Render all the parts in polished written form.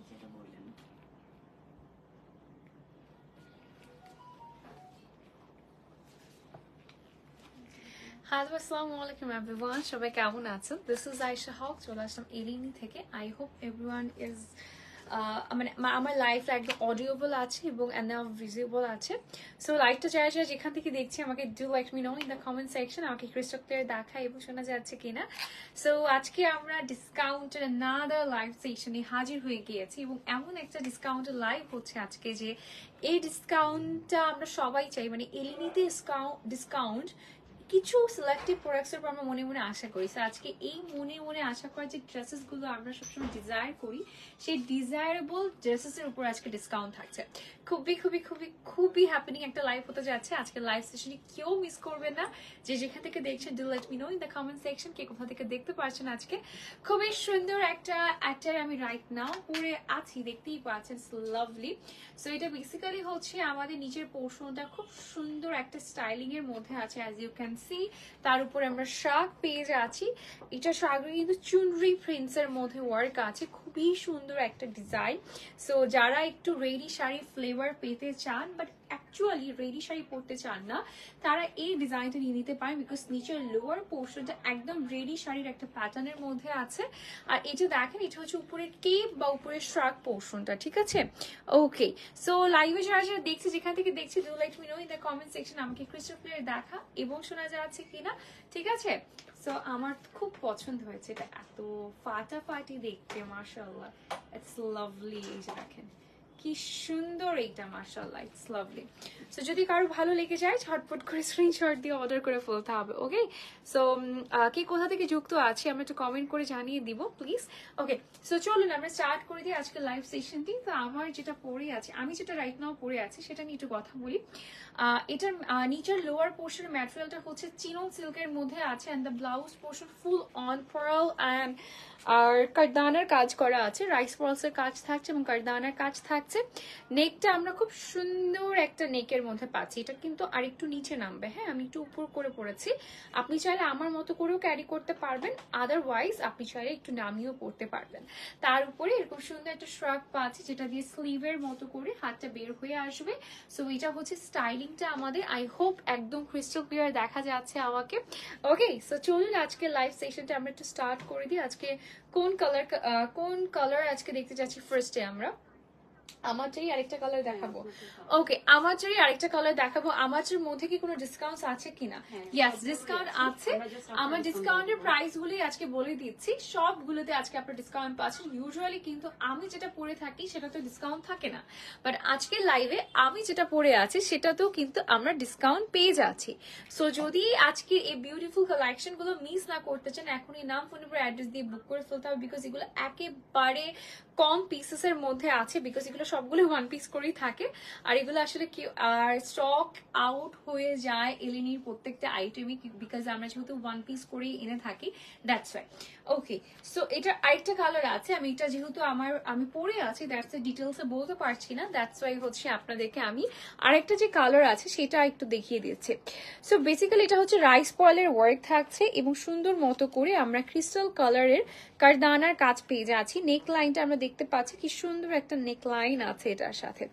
যেটা বললেন। হ্যালো আসসালামু আলাইকুম এভরিওয়ান, সবাই কেমন আছেন? দিস ইজ আয়েশা হক, চলে আসলাম এলিনি থেকে। আই হোপ এভরিওয়ান ইজ মানে আমার লাইফটা একদম অডিওবল আছে এবং ভিজিবল আছে। সো লাইভটা যারা যারা যেখান থেকে দেখছি আমাকে do like me know in the comment section, আমাকে ক্রিস্টাল ক্লিয়ার দেখা এবং শোনা যাচ্ছে কিনা। সো আজকে আমরা ডিসকাউন্টের আনাদার লাইভ সেশনে হাজির হয়ে গিয়েছি এবং এমন একটা ডিসকাউন্টের লাইভ হচ্ছে আজকে যে এই ডিসকাউন্টটা আমরা সবাই চাই, মানে এলিনিতে ডিসকাউন্ট কিছু সিলেক্টিভ প্রোডাক্টসের উপর আমরা মনে মনে আশা করি। সো আজকে এই মনে মনে আশা করা যে ড্রেসেসগুলো আমরা সবসময় ডিজায়ার করি, সেই ডিজায়ারেবল ড্রেসেসের উপর আজকে ডিসকাউন্ট থাকছে। খুবই খুবই খুবই খুবই হ্যাপেনিং একটা লাইভ হতে যাচ্ছে আজকে। লাইভ সেশনে কেউ মিস করবেন না। যে যেখান থেকে দেখছেন do let me know in the comment section কে কোথা থেকে দেখতে পাচ্ছেন। আজকে খুবই সুন্দর একটা অ্যাটার আমি রাইট নাও পরে আছি, দেখতেই পাচ্ছেন, লাভলি। সো এটা বেসিক্যালি হচ্ছে আমাদের নিচের পোর্শনটা খুব সুন্দর একটা স্টাইলিং এর মধ্যে আছে, অ্যাজ ইউ ক্যান সি। তার উপরে আমরা শাক পেয়ে যাচ্ছি। এটা শাকের কিন্তু চুনরি প্রিন্টস এর মধ্যে ওয়ার্ক আছে, খুবই সুন্দর একটা ডিজাইন। সো যারা একটু রেডি শাড়ি ফ্লেভার পেতে চান বাট অ্যাকচুয়ালি রেডি শাড়ি পরতে চান না, তারা এই ডিজাইনটা নিয়ে নিতে পারেন, বিকজ নিচের লোয়ার পোর্শনটা একদম রেডি শাড়ির একটা প্যাটার্নের মধ্যে আছে। আর এটা দেখেন, এটা হচ্ছে উপরের কেপ বা উপরের শাক পোর্শনটা, ঠিক আছে? ওকে, সো লাইভে যারা যারা দেখছি, যেখান থেকে দেখছি, do let me know in the comment section আমাকে ক্রিস্টাল ক্লিয়ার দেখা এবং শোনা যাচ্ছে কিনা, ঠিক আছে? সো আমার খুব পছন্দ হয়েছে, এটা এত ফাটাফাটি দেখতে, মাশাআল্লাহ, ইটস লাভলি। এই যে দেখেন কি সুন্দর এইটা, মাশাআল্লাহ, ইটস লাভলি। সো যদি কারো ভালো লেগে যায় ঝটপট করে স্ক্রিনশট দিয়ে অর্ডার করে ফেলতে হবে। ওকে, সো কে কোথা থেকে যুক্ত আছে আমরা একটু কমেন্ট করে জানিয়ে দিব প্লিজ। ওকে, সো চলুন আমরা স্টার্ট করে দিই আজকে লাইভ সেশনটি। তো আমার যেটা পরে আছে, আমি যেটা রাইট নাও পরে আছি, সেটা নিয়ে একটু কথা বলি। এটার নিচের লোয়ার পোর্শনের ম্যাটেরিয়ালটা হচ্ছে চিনন সিল্কের মধ্যে আছে, and the blouse portion full on pearl and আর কারদানার কাজ করা আছে, রাইস পার্লসের কাজ থাকছে এবং কারদানার কাজ থাকছে। নেকটা আমরা খুব সুন্দর একটা নেকের মধ্যে পাচ্ছি। এটা কিন্তু আরেকটু নিচে নামবে, হ্যাঁ, আমি একটু উপর করে পড়েছি। আপনি চাইলে আমার মতো করেও ক্যারি করতে পারবেন, আদারওয়াইজ আপনি চাইলে একটু নামিয়েও পড়তে পারবেন। তার উপরে এরকম সুন্দর একটা শ্রাগ পাচ্ছি, যেটা দিয়ে স্লিভের মতো করে হাতটা বের হয়ে আসবে। সো এটা হচ্ছে স্টাইলিংটা আমাদের। আই হোপ একদম ক্রিস্টাল ক্লিয়ার দেখা যাচ্ছে আমাকে। ওকে, সো চলুন আজকে লাইভ সেশনটা আমরা একটু স্টার্ট করে দিই। আজকে কোন কালার আজকে দেখতে যাচ্ছি ফার্স্টে আমরা? আমারটারই আরেকটা কালার দেখাবো। ওকে, আমারটারই আরেকটা কালার দেখাবো। আমারটার মধ্যে কি কোনো ডিসকাউন্ট আছে কিনা? ইয়েস, ডিসকাউন্ট আছে। আমার ডিসকাউন্টের প্রাইস গুলোই আজকে বলে দিচ্ছি। সবগুলোতে আজকে আপনারা ডিসকাউন্ট পাচ্ছেন। ইউজুয়ালি কিন্তু আমি যেটা পরে থাকি সেটা তো ডিসকাউন্ট থাকে না, বাট আজকে লাইভে আমি যেটা পরে আছি সেটাতেও কিন্তু আমরা ডিসকাউন্ট পেয়ে যাচ্ছি। সো যদি আজকে এই বিউটিফুল কালেকশন গুলো মিস না করতে চান, এখনই নাম, ফোন নাম্বার, অ্যাড্রেস দিয়ে বুক করে ফেলতে হবে, বিকজ এগুলো একেবারে কম পিসেস এর মধ্যে আছে, বিকজ এগুলো সবগুলো ওয়ান পিস করেই থাকে। আর এগুলো আসলে কি আর স্টক আউট হয়ে যায় এলিনির প্রত্যেকটা আইটেমই, বিকজ আমরা যেহেতু ওয়ান পিস করেই এনে থাকি, দ্যাটস ওয়াই। ওকে, সো এটা আরেকটা কালার আছে। আমি এটা যেহেতু আমি পরে আছি, দ্যাটস এ ডিটেলসে বলতে পারছি না, দ্যাটস ওয়াই হচ্ছে আপনাদেরকে আমি আরেকটা যে কালার আছে সেটা একটু দেখিয়ে দিচ্ছি। সো বেসিক্যালি এটা হচ্ছে রাইস পার্লের ওয়ার্ক থাকছে এবং সুন্দর মতো করে আমরা ক্রিস্টাল কালারের কারদানার কাজ পেয়ে যাচ্ছি। নেক লাইনটা আমরা দেখতে পাচ্ছি, কি সুন্দর একটা নেক লাইন আছে এটার সাথে।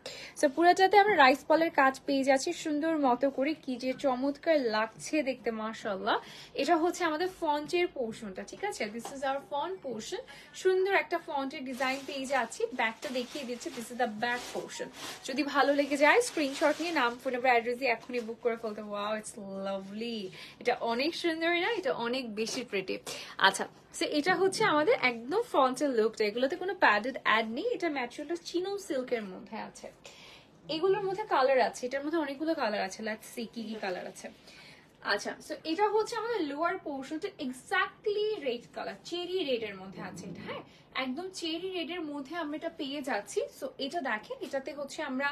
সো পুরোটাতে আমরা রাইস পার্লের কাজ পেয়ে যাচ্ছি সুন্দর মতো করে, কি যে চমৎকার লাগছে দেখতে, মাশাআল্লাহ। এটা হচ্ছে আমাদের ফন্টের পোর্শনটা, ঠিক আছে? This is our font portion. সুন্দর একটা ফন্টের ডিজাইন পেয়ে যাচ্ছি। ব্যাকটা দেখিয়ে দিচ্ছে, this is the back portion. যদি ভালো লেগে যায় স্ক্রিনশট নিয়ে নাম, ফোন নাম্বার, অ্যাড্রেস দিয়ে এখনই বুক করে ফেলতে। Wow, it's lovely. এটা অনেক সুন্দর না? এটা অনেক বেশি প্রিটি। আচ্ছা, সো এটা হচ্ছে আমাদের একদম ফ্রন্টের লুকটা। এগুলোতে কোনো প্যাডেড অ্যাড নেই। এটা ম্যাটেরিয়ালটা চিনন সিল্কের মধ্যে আছে। এগুলোর মধ্যে কালার আছে, এটার মধ্যে অনেকগুলো কালার আছে। লেটস সি কি কি কালার আছে। আচ্ছা, সো এটা হচ্ছে আমাদের লোয়ার পোর্শনটা exactly red colour, cherry red এর মধ্যে আছে এটা, হ্যাঁ, একদম চেরি রেড এর মধ্যে আমরা এটা পেয়ে যাচ্ছি। সো এটা দেখেন, এটাতে হচ্ছে আমরা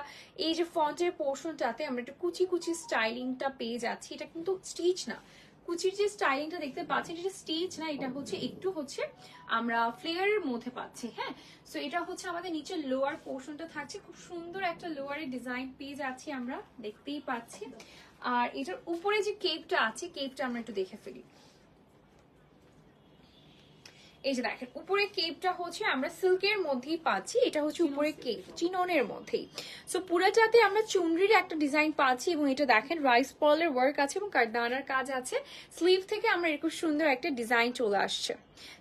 এই যে ফন্টের পোর্শনটাতে আমরা একটা কুচি কুচি স্টাইলিংটা পেয়ে যাচ্ছি। এটা কিন্তু স্টিচ না, কুচির যে স্টাইলিংটা দেখতে পাচ্ছেন এটা স্টিচ না, এটা হচ্ছে একটু হচ্ছে আমরা ফ্লেয়ারের মধ্যে পাচ্ছি, হ্যাঁ। সো এটা হচ্ছে আমাদের নিচে লোয়ার পোর্শনটা থাকছে, খুব সুন্দর একটা লোয়ারের ডিজাইন পেয়ে যাচ্ছি আমরা, দেখতেই পাচ্ছি। আর এটার উপরে যে কেপটা আছে, কেপটা আমরা একটু দেখে ফেলি। এই যে দেখেন উপরে কেপটা হচ্ছে আমরা সিল্কের মধ্যেই পাচ্ছি, এটা হচ্ছে উপরে কেপ চিননের মধ্যেই। সো পুরাটাতে আমরা চুনরির একটা ডিজাইন পাচ্ছি এবং এটা দেখেন রাইস পার্লের ওয়ার্ক আছে এবং কারদানার কাজ আছে। স্লিভ থেকে আমরা এরকম সুন্দর একটা ডিজাইন চলে আসছে,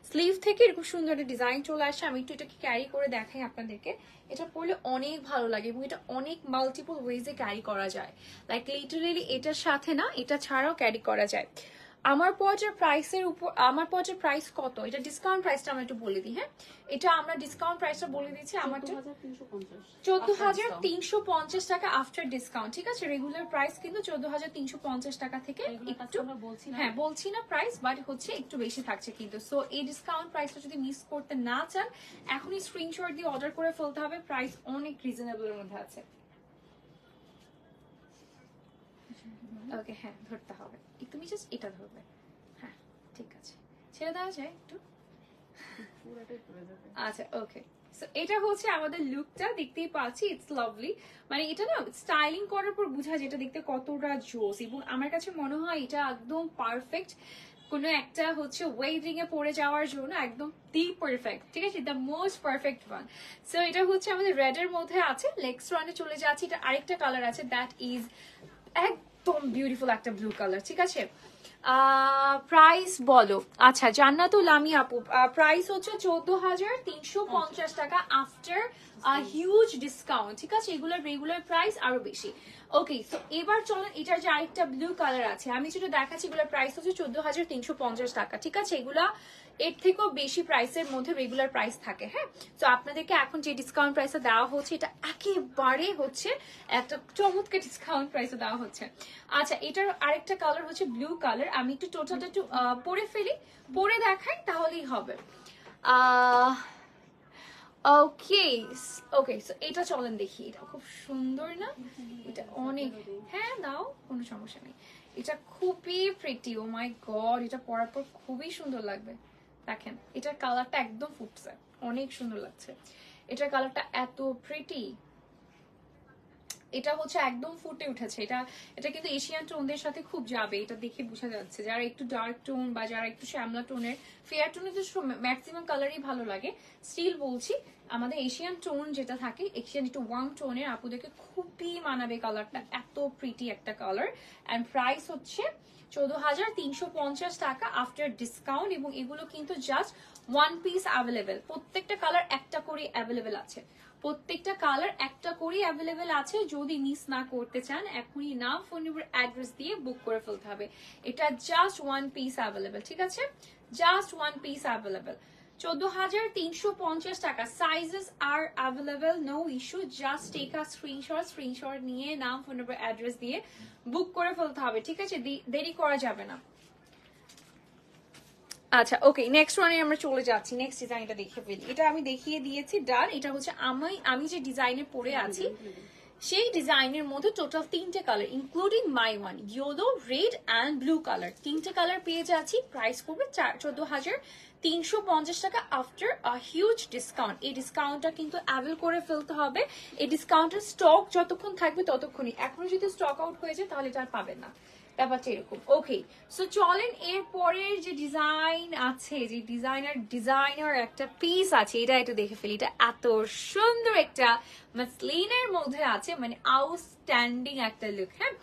স্লিভ থেকে এরকম সুন্দর একটা ডিজাইন চলে আসছে। আমি একটু এটাকে ক্যারি করে দেখাই আপনাদেরকে, এটা পরলে অনেক ভালো লাগে এবং এটা অনেক মাল্টিপল ওয়েজে ক্যারি করা যায়, লাইক লিটারেলি এটার সাথে না এটা ছাড়াও ক্যারি করা যায়। আমার পর্যায়ের প্রাইসের উপর, আমার পর্যায়ের প্রাইস কত, এটা ডিসকাউন্ট প্রাইসটা আমরা একটু বলে দিই। হ্যাঁ, এটা আমরা ডিসকাউন্ট প্রাইসটা বলে দিচ্ছি, আমার 14,350 টাকা আফটার ডিসকাউন্ট। ঠিক আছে, রেগুলার প্রাইস কিন্তু 14,350 টাকা থেকে একটু, হ্যাঁ বলছি না প্রাইস, বাট হচ্ছে একটু বেশি থাকছে কিন্তু। সো এই ডিসকাউন্ট প্রাইসটা যদি মিস করতে না চান এখনই স্ক্রিনশট দিয়ে অর্ডার করে ফেলতে হবে, প্রাইস অনেক রিজনেবলের মধ্যে আছে। ওকে, হ্যাঁ ধরতে হবে, তুমি জাস্ট এটা ধরবে, হ্যাঁ ঠিক আছে, ছেড়ে দেওয়া যায় একটু, আচ্ছা ওকে। সো এটা হচ্ছে আমাদের লুকটা, দেখতেই পাচ্ছি ইটস লাভলি, মানে এটা না স্টাইলিং করার পর বোঝা যায় এটা দেখতে কতটা জোস, এবং আমার কাছে মনে হয় এটা একদম পারফেক্ট কোনো একটা হচ্ছে ওয়েডিং এ পরে যাওয়ার জন্য, একদম দি পারফেক্ট। ঠিক আছে, the most perfect one. So এটা হচ্ছে আমাদের রেড এর মধ্যে আছে, নেক্সট ওয়ানে চলে যাচ্ছি, এটা আরেকটা কালার আছে, দ্যাট ইজ একদম বিউটিফুল একটা ব্লু কালার। ঠিক আছে, প্রাইস বলো। আচ্ছা জান্নাতুল লামি আপু, প্রাইস হচ্ছে 14,350 টাকা আফটার হিউজ ডিসকাউন্ট। ঠিক আছে, এগুলোর রেগুলার প্রাইস আরো বেশি। ওকে, সো এবার চলেন এটার যে আরেকটা ব্লু কালার আছে, আমি যেটা দেখাচ্ছি এগুলোর প্রাইস হচ্ছে 14,350 টাকা। ঠিক আছে, এগুলা এর থেকেও বেশি প্রাইসের মধ্যে রেগুলার প্রাইস থাকে। হ্যাঁ, তো আপনাদেরকে এখন যে ডিসকাউন্ট প্রাইসটা দেওয়া হচ্ছে এটা একেবারে হচ্ছে একটা চমৎকার ডিসকাউন্ট প্রাইসে দেওয়া হচ্ছে। আচ্ছা, এটার আরেকটা কালার হচ্ছে ব্লু কালার, আমি একটু টোটালটা একটু পরে ফেলি, পরে দেখাই তাহলেই হবে। ওকে ওকে, সো এটা চলেন দেখি, এটা খুব সুন্দর না, এটা অনেক, হ্যাঁ দাও কোনো সমস্যা নেই, এটা খুবই প্রিটি। ও মাই গড, এটা পরার পর খুবই সুন্দর লাগবে। দেখেন এটার কালারটা একদম ফুটছে, অনেক সুন্দর লাগছে, এটার কালারটা এত প্রিটি, এটা হচ্ছে একদম ফুটে উঠেছে। এটা এটা কিন্তু এশিয়ান টোনদের সাথে খুব যাবে, এটা দেখে বোঝা যাচ্ছে। যারা একটু ডার্ক টোন বা যারা একটু শ্যামলা টোনের, ফেয়ার টোনের তো ম্যাক্সিমাম কালারই ভালো লাগে, স্টিল বলছি আমাদের এশিয়ান টোন যেটা থাকে, এশিয়ান একটু ওয়ার্ম টোনের আপুদেরকে খুবই মানাবে কালারটা, এত প্রিটি একটা কালার। অ্যান্ড প্রাইস হচ্ছে 14,350 টাকা আফটার ডিসকাউন্ট, এবং এগুলো কিন্তু জাস্ট ওয়ান পিস অ্যাভেলেবেল, প্রত্যেকটা কালার একটা করে অ্যাভেলেবেল আছে, প্রত্যেকটা কালার একটা করেই অ্যাভেলেবেল আছে। যদি মিস না করতে চান এখনই নাম, ফোন নম্বর, অ্যাড্রেস দিয়ে বুক করে ফেলতে হবে। এটা জাস্ট ওয়ান পিস অ্যাভেলেবেল। ঠিক আছে, জাস্ট ওয়ান পিস অ্যাভেলেবেল, 14,350 টাকা। সাইজেস আর available, no issue, just take a screenshot, screenshot নিয়ে নাম, ফোন নম্বর, অ্যাড্রেস দিয়ে বুক করে ফেলতে হবে। ঠিক আছে, দেরি করা যাবে না। আচ্ছা ওকে, নেক্সট ওয়ানে আমরা চলে যাচ্ছি, নেক্সট ডিজাইনটা দেখে ফেলি। এটা আমি দেখিয়ে দিয়েছি, ডান। এটা হচ্ছে আমি যে ডিজাইনে পরে আছি সেই ডিজাইনের মধ্যে টোটাল 3টে colour including my one, yellow, red and blue colour, 3টে কালার পেয়ে যাচ্ছি। প্রাইস করবে 14,350 টাকা আফটার হিউজ ডিসকাউন্ট। এই ডিসকাউন্টটা কিন্তু অ্যাভেল করে ফেলতে হবে, এই ডিসকাউন্টের স্টক যতক্ষণ থাকবে ততক্ষণই, এখনো যদি স্টক আউট হয়ে যায় তাহলে এটা আর পাবেন না, ব্যাপারটা এরকম। ওকে, সো চলেন এর পরের যে ডিজাইন আছে, যে ডিজাইনার একটা পিস আছে, এটা একটু দেখে ফেলি। এটা এত সুন্দর একটা মাসলিনের মধ্যে আছে, মানে আউটস্ট্যান্ডিং একটা লুক। হ্যাঁ,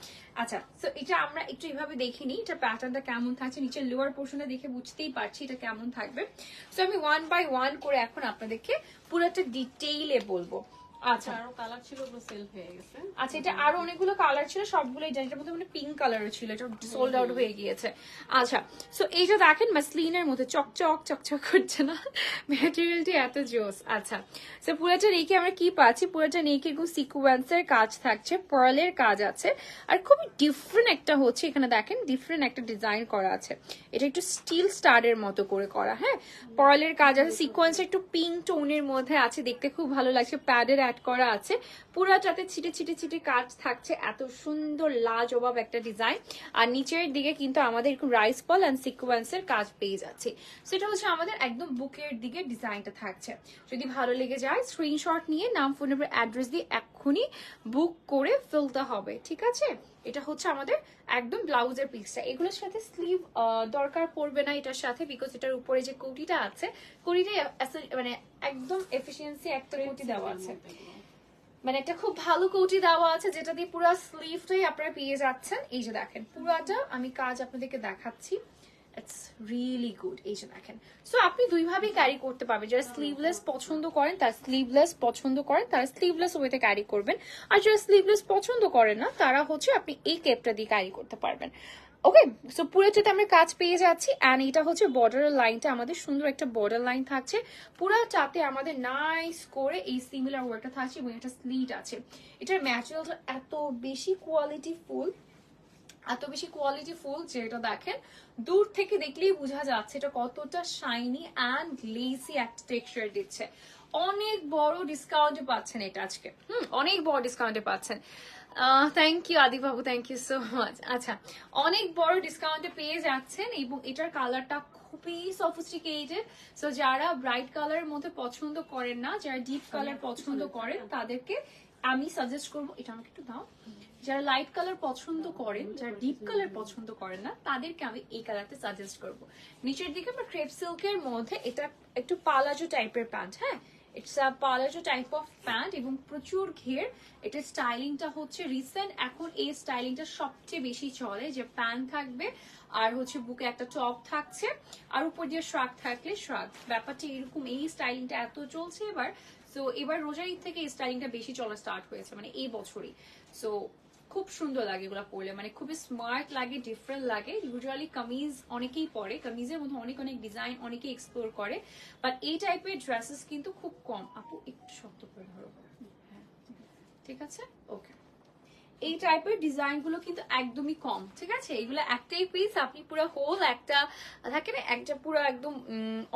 আচ্ছা, সো এটা আমরা একটু এভাবে দেখে নিই, এটা প্যাটার্নটা কেমন থাকছে, নিচের লোয়ার পোর্শনটা দেখে বুঝতেই পারছি এটা কেমন থাকবে। সো আমি ওয়ান বাই ওয়ান করে এখন আপনাদেরকে পুরোটা ডিটেইলে বলবো। আচ্ছা, আরো কালার ছিল, ওগুলো সেল হয়ে গেছে। আচ্ছা, এটা আরো অনেকগুলো কালার ছিল, সবগুলো এটার মধ্যে মানে পিঙ্ক কালারও ছিল, এটা সোল্ড আউট হয়ে গিয়েছে। আচ্ছা, সো এইটা দেখেন মাসলিনের মধ্যে চকচক করছে না, ম্যাটেরিয়ালটি এত জোস। আচ্ছা, সো পুরোটা নেকে আমরা কি পাচ্ছি, পুরোটা নেকে এরকম সিকোয়েন্সের কাজ থাকছে, পার্লের কাজ আছে, আর খুবই ডিফারেন্ট একটা হচ্ছে এখানে দেখেন ডিফারেন্ট একটা ডিজাইন করা আছে, এটা একটু স্টিল স্টারের মতো করে করা। হ্যাঁ, পার্লের কাজ আছে, সিকোয়েন্সের একটু পিঙ্ক টোনের মধ্যে আছে, দেখতে খুব ভালো লাগছে, প্যাডের অ্যাড করা আছে, পুরাটাতে ছিটে ছিটে ছিটে কাজ থাকছে, এত সুন্দর লাজবাব একটা ডিজাইন। আর নিচের দিকে কিন্তু আমাদের এরকম রাইস বল অ্যান্ড সিকোয়েন্সের কাজ পেয়ে যাচ্ছে। সেটা হচ্ছে আমাদের একদম বুকের দিকে ডিজাইনটা থাকছে। যদি ভালো লেগে যায় স্ক্রিনশট নিয়ে নাম, ফোন নাম্বার, অ্যাড্রেস দিয়ে এক্ষুনি বুক করে ফেলতে হবে। ঠিক আছে, এটা হচ্ছে আমাদের একদম ব্লাউজের পিসটা। এগুলোর সাথে স্লিভ দরকার পড়বে না এটার সাথে, বিকজ এটার উপরে যে কোটিটা আছে, কোটিটা মানে একদম এফিসিয়েন্সি একটা কোটি দেওয়া আছে, মানে একটা খুব ভালো কোটি দেওয়া আছে, যেটা দিয়ে পুরো স্লিভটাই আপনারা পেয়ে যাচ্ছেন। এই যে দেখেন পুরাটা আমি কাজ আপনাদেরকে দেখাচ্ছি, ইটস রিয়েলি গুড। এই যে দেখেন, সো আপনি দুইভাবেই ক্যারি করতে পারবেন। যারা স্লিভলেস পছন্দ করেন তারা স্লিভলেস ওয়েতে ক্যারি করবেন, আর যারা স্লিভলেস পছন্দ করেন না তারা হচ্ছে আপনি এই কেপটা দিয়ে ক্যারি করতে পারবেন। ওকে, সো পুরোটাতে আমরা কাজ পেয়ে যাচ্ছি। অ্যান্ড এটা হচ্ছে বর্ডারের লাইনটা, আমাদের সুন্দর একটা বর্ডার লাইন থাকছে পুরোটাতে, আমাদের নাইস করে এই সিমিলার ওয়ার্কটা থাকছে এবং একটা স্লিট আছে। এটার ম্যাটেরিয়ালটা এত বেশি কোয়ালিটিফুল যে এটা দেখেন দূর থেকে দেখলেই বোঝা যাচ্ছে এটা কতটা শাইনি অ্যান্ড লেসি একটা টেক্সচার দিচ্ছে। অনেক বড় ডিসকাউন্টে পাচ্ছেন এটা আজকে, অনেক বড় ডিসকাউন্টে পাচ্ছেন। থ্যাংক ইউ আদি বাবু, থ্যাংক ইউ সো মাচ। আচ্ছা, অনেক বড় ডিসকাউন্টে পেয়ে যাচ্ছেন এবং এটার কালারটা খুবই সফিস্টিকেটেড। সো যারা ব্রাইট কালারের মধ্যে পছন্দ করেন না, যারা ডিপ কালার পছন্দ করেন তাদেরকে আমি সাজেস্ট করবো, এটা আমাকে একটু দাও। যারা লাইট কালার পছন্দ করেন, যারা ডিপ কালার পছন্দ করেন না, তাদেরকে আমি এই কালারটা সাজেস্ট করবো। নিচের দিকে আমরা ক্রেপ সিল্কের মধ্যে, এটা একটু পালাজো টাইপের প্যান্ট, হ্যাঁ it's a palazzo type of pant এবং প্রচুর ঘের। এটার স্টাইলিংটা হচ্ছে রিসেন্ট, এখন এই স্টাইলিংটা সবচেয়ে বেশি চলে, যে প্যান্ট থাকবে আর হচ্ছে বুকে একটা টপ থাকছে আর উপর দিয়ে শ্রাগ থাকলে শ্রাগ, ব্যাপারটা এরকম। এই স্টাইলিংটা এত চলছে এবার, সো এবার রোজার ঈদ থেকে এই স্টাইলিংটা বেশি চলা স্টার্ট হয়েছে, মানে এই বছরই। সো খুব সুন্দর লাগে এগুলো পরলে, মানে খুবই স্মার্ট লাগে, ডিফারেন্ট লাগে। ইউজুয়ালি কামিজ অনেকেই পরে, কামিজের মধ্যে অনেক অনেক ডিজাইন অনেকেই এক্সপ্লোর করে, বাট এই টাইপের ড্রেসেস কিন্তু খুব কম। আপু একটু শক্ত করে ধরো, ঠিক আছে? ওকে, এই টাইপের ডিজাইন গুলো কিন্তু একদমই কম, ঠিক আছে? এগুলো একটাই পিস, আপনি পুরো হোল একটা থাকে না, একটা পুরো একদম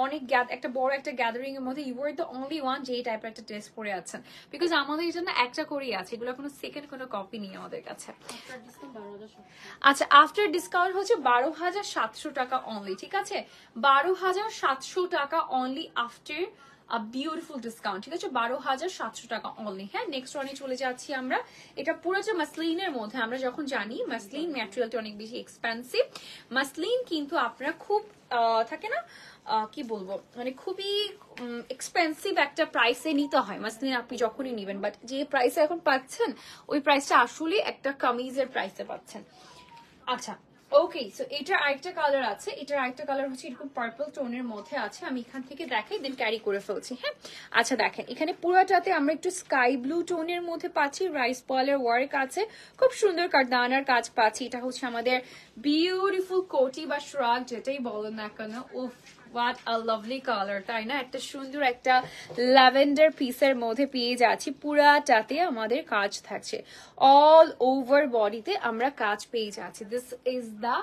অনেক একটা বড় একটা গ্যাদারিং এর মধ্যে you are the only one যে এই টাইপের একটা ড্রেস পরে আছেন, বিকজ আমাদের এই জন্য একটা করেই আছে, এগুলো কোনো সেকেন্ড কোনো কপি নেই আমাদের কাছে। আচ্ছা, আফটার ডিসকাউন্ট হচ্ছে 12,700 টাকা অনলি, ঠিক আছে? 12,700 টাকা অনলি আফটার বিউটিফুল ডিসকাউন্ট, ঠিক আছে? 12,700 টাকা অনলি। হ্যাঁ, নেক্সট ওয়ানে চলে যাচ্ছি আমরা। এটা পুরো যে মাসলিনের মধ্যে, আমরা যখন জানি মাসলিন ম্যাটেরিয়ালটা অনেক বেশি এক্সপেন্সিভ, মাসলিন কিন্তু আপনারা খুব থাকে না কি বলবো, মানে খুবই এক্সপেন্সিভ একটা প্রাইসে নিতে হয় মাসলিন আপনি যখনই নিবেন, বাট যে প্রাইসে এখন পাচ্ছেন ওই প্রাইসটা আসলে একটা কামিজের প্রাইসে পাচ্ছেন। আচ্ছা, ওকে, সো এটার আরেকটা কালার আছে, এটার আরেকটা কালার হচ্ছে এরকম পার্পল টোনের মধ্যে আছে, আমি এখান থেকে দেখাই দেন ক্যারি করে ফেলছি। হ্যাঁ, আচ্ছা দেখেন এখানে পুরোটাতে আমরা একটু স্কাই ব্লু টোনের মধ্যে পাচ্ছি, রাইস পার্লের ওয়ার্ক আছে, খুব সুন্দর কারদানার কাজ পাচ্ছি। এটা হচ্ছে আমাদের বিউটিফুল কোটি বা শ্রাগ যেটাই বলেন না কেন, উফ হোয়াট আ লাভলি কালার, তাই না? একটা সুন্দর একটা ল্যাভেন্ডার পিসের মধ্যে পেয়ে যাচ্ছি, পুরাটাতে আমাদের কাজ থাকছে, অল ওভার বডিতে আমরা কাজ পেয়ে যাচ্ছি। দিস ইজ দ্য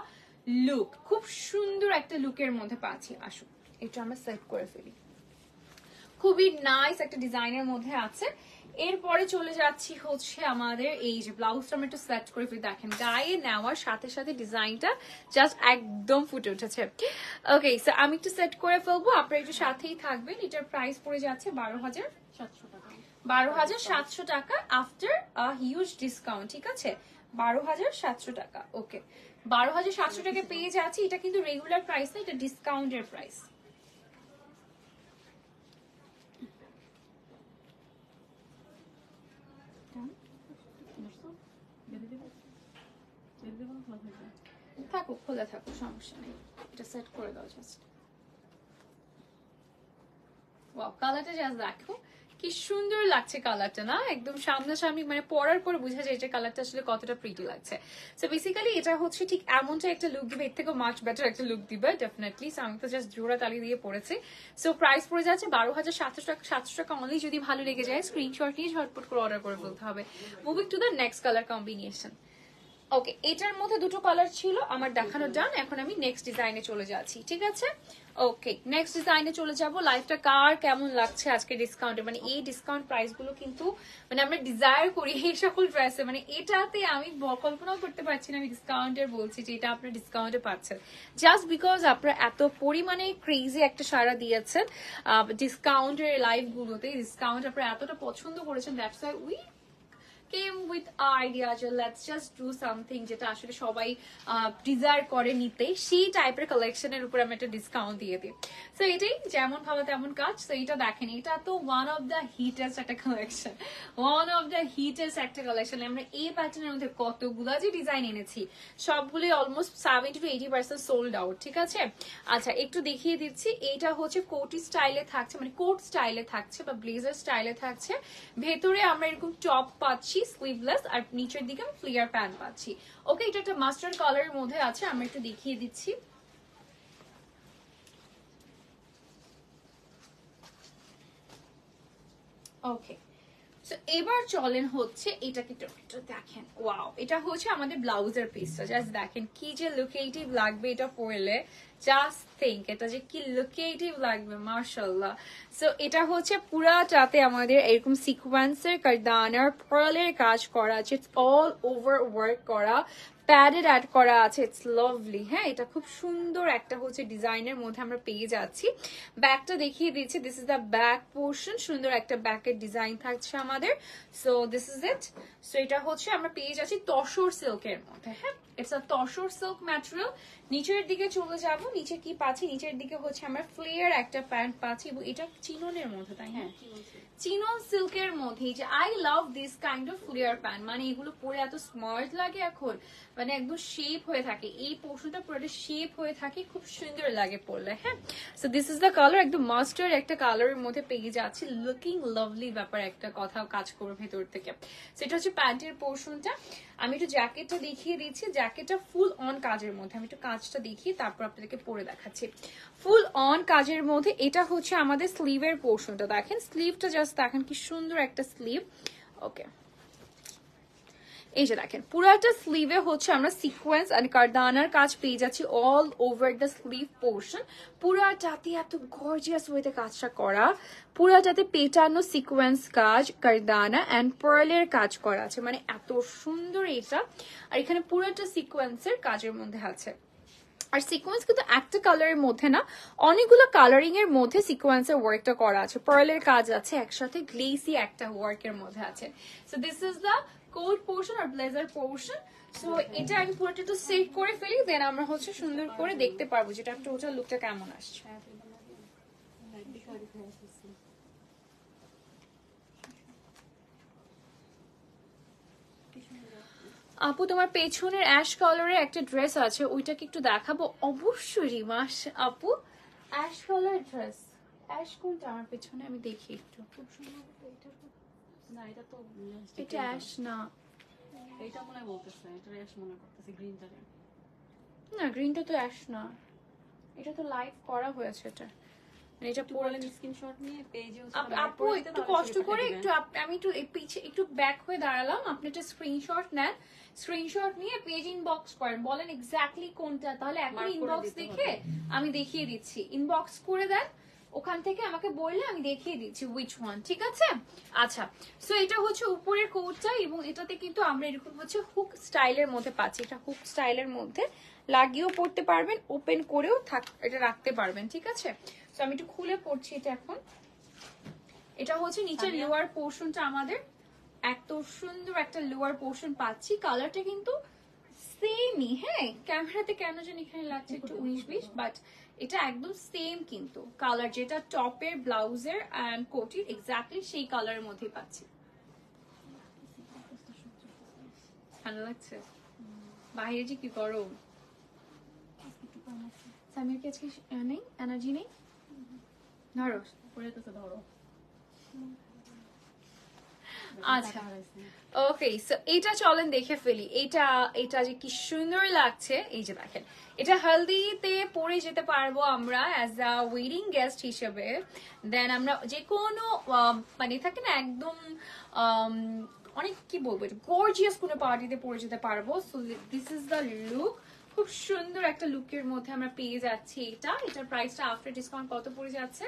লুক, খুব সুন্দর একটা লুকের মধ্যে পাচ্ছি। আসুন এটা আমরা সেট করে ফেলি, খুবই নাইস একটা ডিজাইনের মধ্যে আছে। এরপরে চলে যাচ্ছি হচ্ছে আমাদের এই যে ব্লাউজটা আমরা একটু সেট করে ফেলি, দেখেন গায়ে নেওয়ার সাথে সাথে ডিজাইনটা জাস্ট একদম ফুটে উঠেছে। ওকে, সো আমি একটু সেট করে ফেলবো, আপনারা একটু সাথেই থাকবেন। এটার প্রাইস পড়ে যাচ্ছে 12,700 টাকা, 12,700 টাকা আফটার হিউজ ডিসকাউন্ট, ঠিক আছে? 12,700 টাকা। ওকে, 12,700 টাকা পেয়ে যাচ্ছি। এটা কিন্তু রেগুলার প্রাইস না, এটা ডিসকাউন্টের প্রাইস। থাকুক, খোলা থাকুক, সমস্যা নেই, এটা সেট করে দাও জাস্ট। ওয়াও, কালারটা জাস্ট দেখো কি সুন্দর লাগছে কালারটা, না? একদম সামনাসামনি মানে পরার পর বোঝা যায় যে কালারটা আসলে কতটা প্রিটি লাগছে। সো বেসিক্যালি এটা হচ্ছে ঠিক এমনটা একটা লুক দিবে, এর থেকে মাচ বেটার একটা লুক দিবে ডেফিনেটলি। সো আমি তো জাস্ট জোড়া তালি দিয়ে পড়েছি। সো প্রাইস পড়ে যাচ্ছে 12,700 টাকা, 700 টাকা অনলি। যদি ভালো লেগে যায় স্ক্রিনশট নিয়ে ঝটপট করে অর্ডার করে ফেলতে হবে। Moving to the next colour combination. Okay, এটার মধ্যে দুটো কালার ছিল আমার দেখানো ডান, এখন আমি নেক্সট ডিজাইনে চলে যাচ্ছি, ঠিক আছে? ওকে, নেক্সট ডিজাইনে চলে যাব। লাইফটা কার কেমন লাগছে আজকে ডিসকাউন্টে, মানে এই ডিসকাউন্ট প্রাইস গুলো কিন্তু মানে আমরা ডিজায়ার করি এই সকল ড্রেসে, মানে এটাতে আমি কল্পনাও করতে পারছি না আমি ডিসকাউন্টের বলছি যে এটা আপনারা ডিসকাউন্টে পাচ্ছেন, জাস্ট বিকজ আপনারা এত পরিমাণে ক্রেজি একটা সাড়া দিয়েছেন ডিসকাউন্টের লাইভ গুলোতে, ডিসকাউন্ট আপনারা এতটা পছন্দ করেছেন, that's why we came with idea যে লেটস জাস্ট ডু সামথিং যেটা আসলে সবাই ডিজায়ার করে নিতে, সেই টাইপের কালেকশনের উপর আমি একটা ডিসকাউন্ট দিয়ে দিই। সো এটাই যেমন ভালো তেমন কাজ। তো এটা দেখেন, এটা তো ওয়ান অফ দ্য হিটেস্ট একটা কালেকশন, ওয়ান অফ দ্য হিটেস্ট একটা কালেকশন। আমরা এই প্যাটার্নের মধ্যে কতগুলো যে ডিজাইন এনেছি, সবগুলোই অলমোস্ট 70 to 80% সোল্ড আউট, ঠিক আছে? আচ্ছা, একটু দেখিয়ে দিচ্ছি। এইটা হচ্ছে কোটি স্টাইলে থাকছে, মানে কোট স্টাইলে থাকছে বা ব্লেজার স্টাইলে থাকছে। ভেতরে আমরা এরকম টপ পাচ্ছি স্লিভলেস, আর নিচের দিকে ফ্লিয়ার প্যান্ট পাচ্ছি। ওকে, এটা একটা মাস্টার্ড কালারের মধ্যে আছে, আমরা একটু দেখিয়ে দিচ্ছি। ওকে, সো এবার চলেন হচ্ছে এটাকে একটু দেখেন। ওয়াও, এটা হচ্ছে আমাদের ব্লাউজের পিসটা, জাস্ট দেখেন কি যে লুকেটিভ লাগবে এটা পরলে। জাস্ট থিঙ্ক এটা যে কি লুকেটিভ লাগবে, মাশাআল্লাহ। সো এটা হচ্ছে পুরাটাতে আমাদের এরকম সিকোয়েন্সের কারদানার পার্লের কাজ করা আছে, ইটস অল ওভার ওয়ার্ক করা, প্যাডেড অ্যাড করা আছে, ইটস লাভলি। হ্যাঁ, এটা খুব সুন্দর একটা হচ্ছে ডিজাইনের মধ্যে আমরা পেয়ে যাচ্ছি। ব্যাকটা দেখিয়ে দিচ্ছি, this is the back portion, সুন্দর একটা ব্যাকের ডিজাইন থাকছে আমাদের। So this is it. So এটা হচ্ছে আমরা পেয়ে যাচ্ছি তসর সিল্কের মধ্যে। হ্যাঁ, it's a tussar silk material. নিচের দিকে চলে যাব, নিচে কি পাচ্ছি, নিচের দিকে হচ্ছে আমরা ফ্লেয়ার একটা প্যান্ট পাচ্ছি, এবং এটা চিননের মধ্যে, তাই হ্যাঁ, চিনন সিল্কের মধ্যে। যে I love this kind of flair pant, মানে এগুলো পরে এত স্মার্ট লাগে এখন, মানে একদম শেপ হয়ে থাকে, এই পোর্শনটা পুরোটা শেপ হয়ে থাকে, খুব সুন্দর লাগে পরলে। হ্যাঁ, so this is the colour, একদম মাস্টার্ড একটা কালারের মধ্যে পেয়ে যাচ্ছি, লুকিং লাভলি ব্যাপার একটা কথা কাজ করবে ভেতর থেকে। সেটা হচ্ছে প্যান্টের পোর্শনটা। আমি একটু জ্যাকেটটা দেখিয়ে দিচ্ছি, জ্যাকেটটা ফুল অন কাজের মধ্যে, আমি একটু কাজটা দেখিয়ে তারপর আপনাদেরকে পরে দেখাচ্ছি। ফুল অন কাজের মধ্যে এটা হচ্ছে আমাদের স্লিভের পোর্শনটা, দেখেন স্লিভটা জাস্ট দেখেন কি সুন্দর একটা স্লিভ। ওকে, এই যে দেখেন পুরাটা স্লিভে হচ্ছে আমরা সিকোয়েন্স আর কারদানার কাজ পেয়ে যাচ্ছি all over the sleeve portion. পুরাটাতে এত গর্জিয়াস ওয়েতে কাজটা করা, পুরাটাতে পেটানো সিকোয়েন্স কাজ, কারদানা অ্যান্ড পার্লের কাজ করা আছে, মানে এত সুন্দর এটা। আর এখানে পুরাটা সিকোয়েন্সের কাজের মধ্যে আছে। আর সিকোয়েন্স কিন্তু একটা কালারের মধ্যে না, অনেকগুলো কালারিং এর মধ্যে সিকোয়েন্সের ওয়ার্কটা করা আছে, পার্লের কাজ আছে, একসাথে গ্লেসি একটা ওয়ার্কের মধ্যে আছে। So this is the coat portion আর ব্লেজার পোর্শন। সো এটা আমি পুরোটা একটু সেট করে ফেলি, দেন আমরা হচ্ছে সুন্দর করে দেখতে পারবো যেটা টোটাল লুকটা কেমন আসছে। আপু, তোমার পেছনের অ্যাশ কালারের একটা ড্রেস আছে, ওইটাকে একটু দেখাবো অবশ্যই রিমাস আপু। অ্যাশ কালার ড্রেস, অ্যাশ কোনটা আমার পেছনে, আমি দেখি একটু। খুব সুন্দর, না এটা তো এটা অ্যাশ না, এটা মনে বলতেছে, এটা অ্যাশ মনে করতেছে, গ্রিনটা না গ্রিনটা তো অ্যাশ না, এটা তো লাইভ করা হয়েছে এটা। এটা পরে স্ক্রিনশট নিয়ে পেজে আপু একটু কষ্ট করে একটু আমি একটু পিছে একটু ব্যাক হয়ে দাঁড়ালাম, আপনি একটা স্ক্রিনশট নেন, স্ক্রিনশট নিয়ে পেজ ইনবক্স করেন, বলেন এক্স্যাক্টলি কোনটা, তাহলে এখন ইনবক্স দেখে আমি দেখিয়ে দিচ্ছি। ইনবক্স করে দেন, ওখান থেকে আমাকে বললে আমি দেখিয়ে দিচ্ছি উইচ ওয়ান, ঠিক আছে? আচ্ছা, সো এটা হচ্ছে উপরের কোটটা, এবং এটাতে কিন্তু আমরা এরকম হচ্ছে হুক স্টাইলের মধ্যে পাচ্ছি, এটা হুক স্টাইলের মধ্যে লাগিয়েও পড়তে পারবেন, ওপেন করেও এটা রাখতে পারবেন, ঠিক আছে? সো আমি একটু খুলে পড়ছি এটা এখন। এটা হচ্ছে নিচের লোয়ার পোর্শনটা আমাদের, এত সুন্দর একটা লোয়ার পোর্শন পাচ্ছি, কালারটা কিন্তু সেমই। হ্যাঁ, ক্যামেরাতে কেন জানি এখানে লাগছে একটু 19-20, বাট এটা একদম সেম কিন্তু কালার, যেটা টপের ব্লাউজের এন্ড কোটির এক্স্যাক্টলি সেই কালারের মধ্যেই পাচ্ছি। ভালো লাগছে, বাইরে যে কি গরম। সামির কি আজকে নেই, এনার্জি নেই? ধরো পরে তো ধরো। আচ্ছা, ওকে, সো এটা চলেন দেখে ফেলি। এটা যে কি সুন্দর লাগছে, এই যে দেখেন, এটা হলদিতে পরে যেতে পারবো আমরা অ্যাজ আ ওয়েডিং গেস্ট হিসেবে। দেন আমরা যে কোনো মানে থাকে না একদম অনেক কি বলবো, গর্জিয়াস কোনো পার্টিতে পরে যেতে পারবো। So this is the look, খুব সুন্দর একটা লুকের মধ্যে আমরা পেয়ে যাচ্ছি এটা। এটার প্রাইসটা আফটার ডিসকাউন্ট কত পড়ে যাচ্ছে?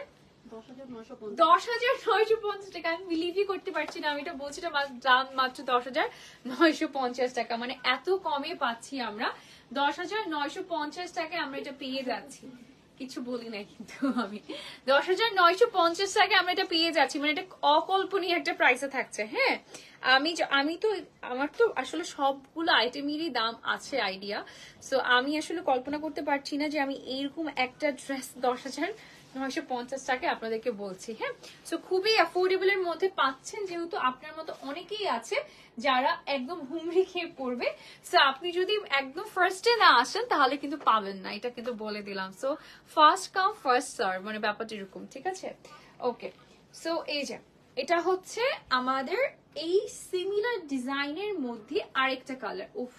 10,950 টাকা। আমি বিলিভই করতে পারছি না, আমি এটা বলছি দাম মাত্র 10,950 টাকা, মানে এত কমে পাচ্ছি আমরা। 10,950 টাকায় আমরা এটা পেয়ে যাচ্ছি। কিছু বলি না কিন্তু আমি 10,950 টাকা আমরা এটা পেয়ে যাচ্ছি, মানে এটা অকল্পনীয় একটা প্রাইসে থাকছে। হ্যাঁ, আমি তো আমার তো আসলে সবগুলো আইটেমেরই দাম আছে আইডিয়া, সো আমি আসলে কল্পনা করতে পারছি না যে আমি এইরকম একটা ড্রেস 10,950 টাকায় আপনাদেরকে বলছি। হ্যাঁ, সো খুবই অ্যাফোর্ডেবলের মধ্যে পাচ্ছেন, যেহেতু আপনার মতো অনেকেই আছে যারা একদম হুমড়ি খেয়ে পড়বে। সো আপনি যদি একদম ফার্স্টে না আসেন তাহলে কিন্তু পাবেন না, এটা কিন্তু বলে দিলাম। So first come first serve, মানে ব্যাপারটা এরকম, ঠিক আছে? ওকে, সো এই যে এটা হচ্ছে আমাদের এই সিমিলার ডিজাইনের মধ্যে আরেকটা কালার। উফ,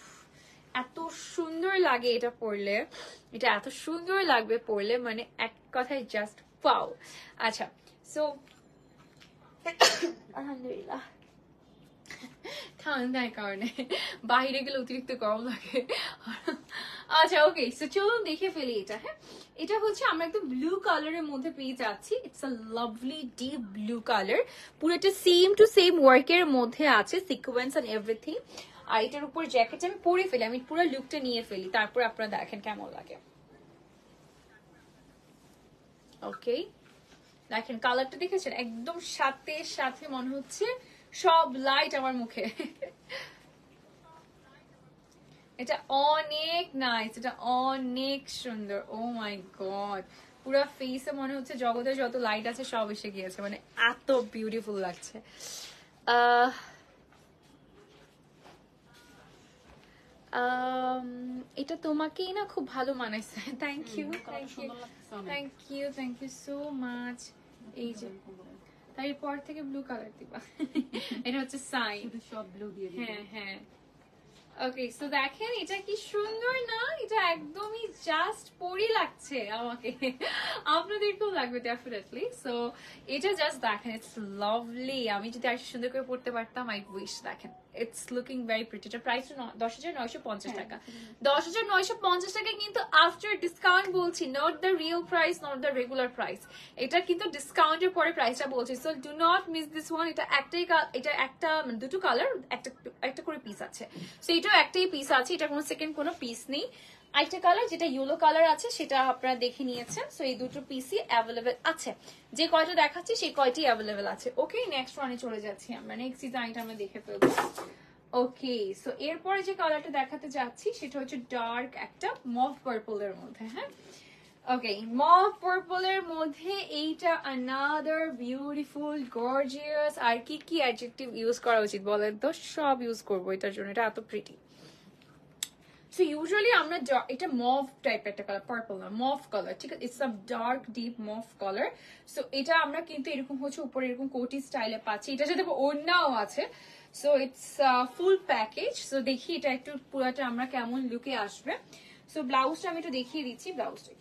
এত সুন্দর লাগে এটা পরলে, এটা এত সুন্দর লাগবে পরলে, মানে এক কথায় জাস্ট পাও। আচ্ছা, সো আলহামদুলিল্লাহ ঠান্ডার কারণে বাইরে গেলে অতিরিক্ত গরম লাগে। আচ্ছা ওকে, সো চলুন দেখে ফেলি এটা। হ্যাঁ, এটা হচ্ছে আমরা একদম ব্লু কালারের মধ্যে পেয়ে যাচ্ছি। It's a lovely deep blue colour, পুরোটা সেম টু সেম ওয়ার্কের মধ্যে আছে, সিকোয়েন্স এন্ড এভরিথিং। আর এটার উপর জ্যাকেট আমি পরে ফেলি, আমি পুরো লুকটা নিয়ে ফেলি, তারপর আপনারা দেখেন কেমন লাগে। ওকে, দেখেন কালারটা দেখেছেন, একদম সাথে সাথে মনে হচ্ছে সব লাইট আমার মুখে। এটা অনেক নাইস, এটা অনেক সুন্দর। ও মাই গড, পুরো ফেসে মনে হচ্ছে জগতের যত লাইট আছে সব এসে গিয়েছে, মানে এত বিউটিফুল লাগছে। আহ এটা তোমাকেই না খুব ভালো মানাইছে। Thank you, thank you, thank you, thank you so much. এই যে তারপর থেকে ব্লু কালার দিবা, এটা হচ্ছে সাইন, সব ব্লু দিয়ে দিই। হ্যাঁ হ্যাঁ। ওকে, সো দেখেন এটা কি সুন্দর না, এটা একদমই জাস্ট পরি লাগছে আমাকে, আপনাদেরকেও লাগবে ডেফিনেটলি। সো এটা জাস্ট দেখেন, ইটস লাভলি। আমি যদি আর সুন্দর করে পড়তে পারতাম, আই উইশ। দেখেন ইটস লুকিং ভেরি প্রিটি। এটা প্রাইস 10,950 টাকা। 10,950 টাকা কিন্তু আফটার ডিসকাউন্ট বলছি, not the real price, not the regular price. এটা কিন্তু ডিসকাউন্টের পরে প্রাইসটা বলছি। So do not miss this one. এটা একটাই, এটা একটা মানে দুটো কালার, একটা একটা করে পিস আছে। সো এটাও একটাই পিস আছে, এটা কোনো সেকেন্ড কোনো পিস নেই। আরেকটা কালার যেটা ইয়েলো কালার আছে সেটা আপনারা দেখে নিয়েছেন। সো এই দুটো পিসই অ্যাভেলেবেল আছে, যে কয়টা দেখাচ্ছি সেই কয়টি অ্যাভেলেবেল আছে। ওকে, নেক্সট ওয়ানে চলে যাচ্ছি আমরা, নেক্সট ডিজাইনটা আমরা দেখে ফেলবো। ওকে, সো এরপরে যে কালারটা দেখাতে যাচ্ছি সেটা হচ্ছে ডার্ক একটা মভ পার্পলের মধ্যে। হ্যাঁ, ওকে, মভ পার্পলের মধ্যে এইটা আনাদার বিউটিফুল গর্জিয়াস। আর কি কি অ্যাডজেক্টিভ ইউজ করা উচিত বলেন তো? সব ইউজ করবো এটার জন্য, এটা এত প্রিটি। সো ইউজুয়ালি আমরা এটা মভ টাইপ একটা কালার, পার্পল না, মভ কালার, ঠিক আছে? It's a dark deep mauve colour. So এটা আমরা কিন্তু এরকম হচ্ছে উপরে এরকম কোটি স্টাইলে পাচ্ছি, এটা সাথে ওড়নাও আছে। So it's full package. So দেখি এটা একটু পুরাটা আমরা কেমন লুকে আসবে। সো ব্লাউজটা আমি একটু দেখিয়ে দিচ্ছি, ব্লাউজটা একটু।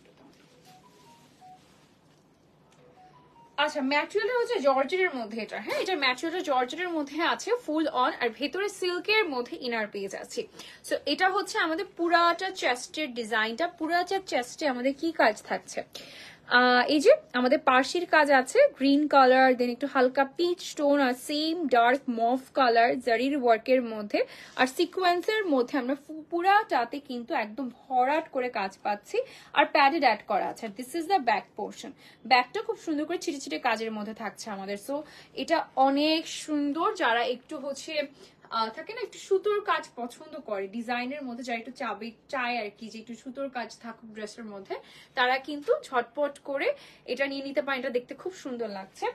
আচ্ছা, ম্যাটেরিয়ালটা হচ্ছে জর্জেটের মধ্যে এটা। হ্যাঁ, এটা ম্যাটেরিয়ালটা জর্জেটের মধ্যে আছে ফুল অন, আর ভেতরে সিল্কের মধ্যে ইনার পেয়ে যাচ্ছি। সো এটা হচ্ছে আমাদের পুরাটা চেস্টের ডিজাইনটা। পুরাটা চেস্টে আমাদের কি কাজ থাকছে? এই যে আমাদের পার্সির কাজ আছে গ্রিন কালার, দেন একটু হালকা পিচ স্টোন আর সেম ডার্ক মভ কালার জারির ওয়ার্কের মধ্যে, আর সিকোয়েন্সের মধ্যে আমরা পুরাটাতে কিন্তু একদম ভরাট করে কাজ পাচ্ছি, আর প্যাডেড অ্যাড করা আছে। This is the back portion. ব্যাকটা খুব সুন্দর করে ছিটে ছিটে কাজের মধ্যে থাকছে আমাদের। সো এটা অনেক সুন্দর। যারা একটু হচ্ছে থাকে না একটু সুতোর কাজ পছন্দ করে ডিজাইনের মধ্যে, যারা একটু চায় আর কি যে একটু সুতোর কাজ থাকুক ড্রেসের মধ্যে, তারা কিন্তু ঝটপট করে এটা নিয়ে নিতে পারেন। এটা দেখতে খুব সুন্দর লাগছে।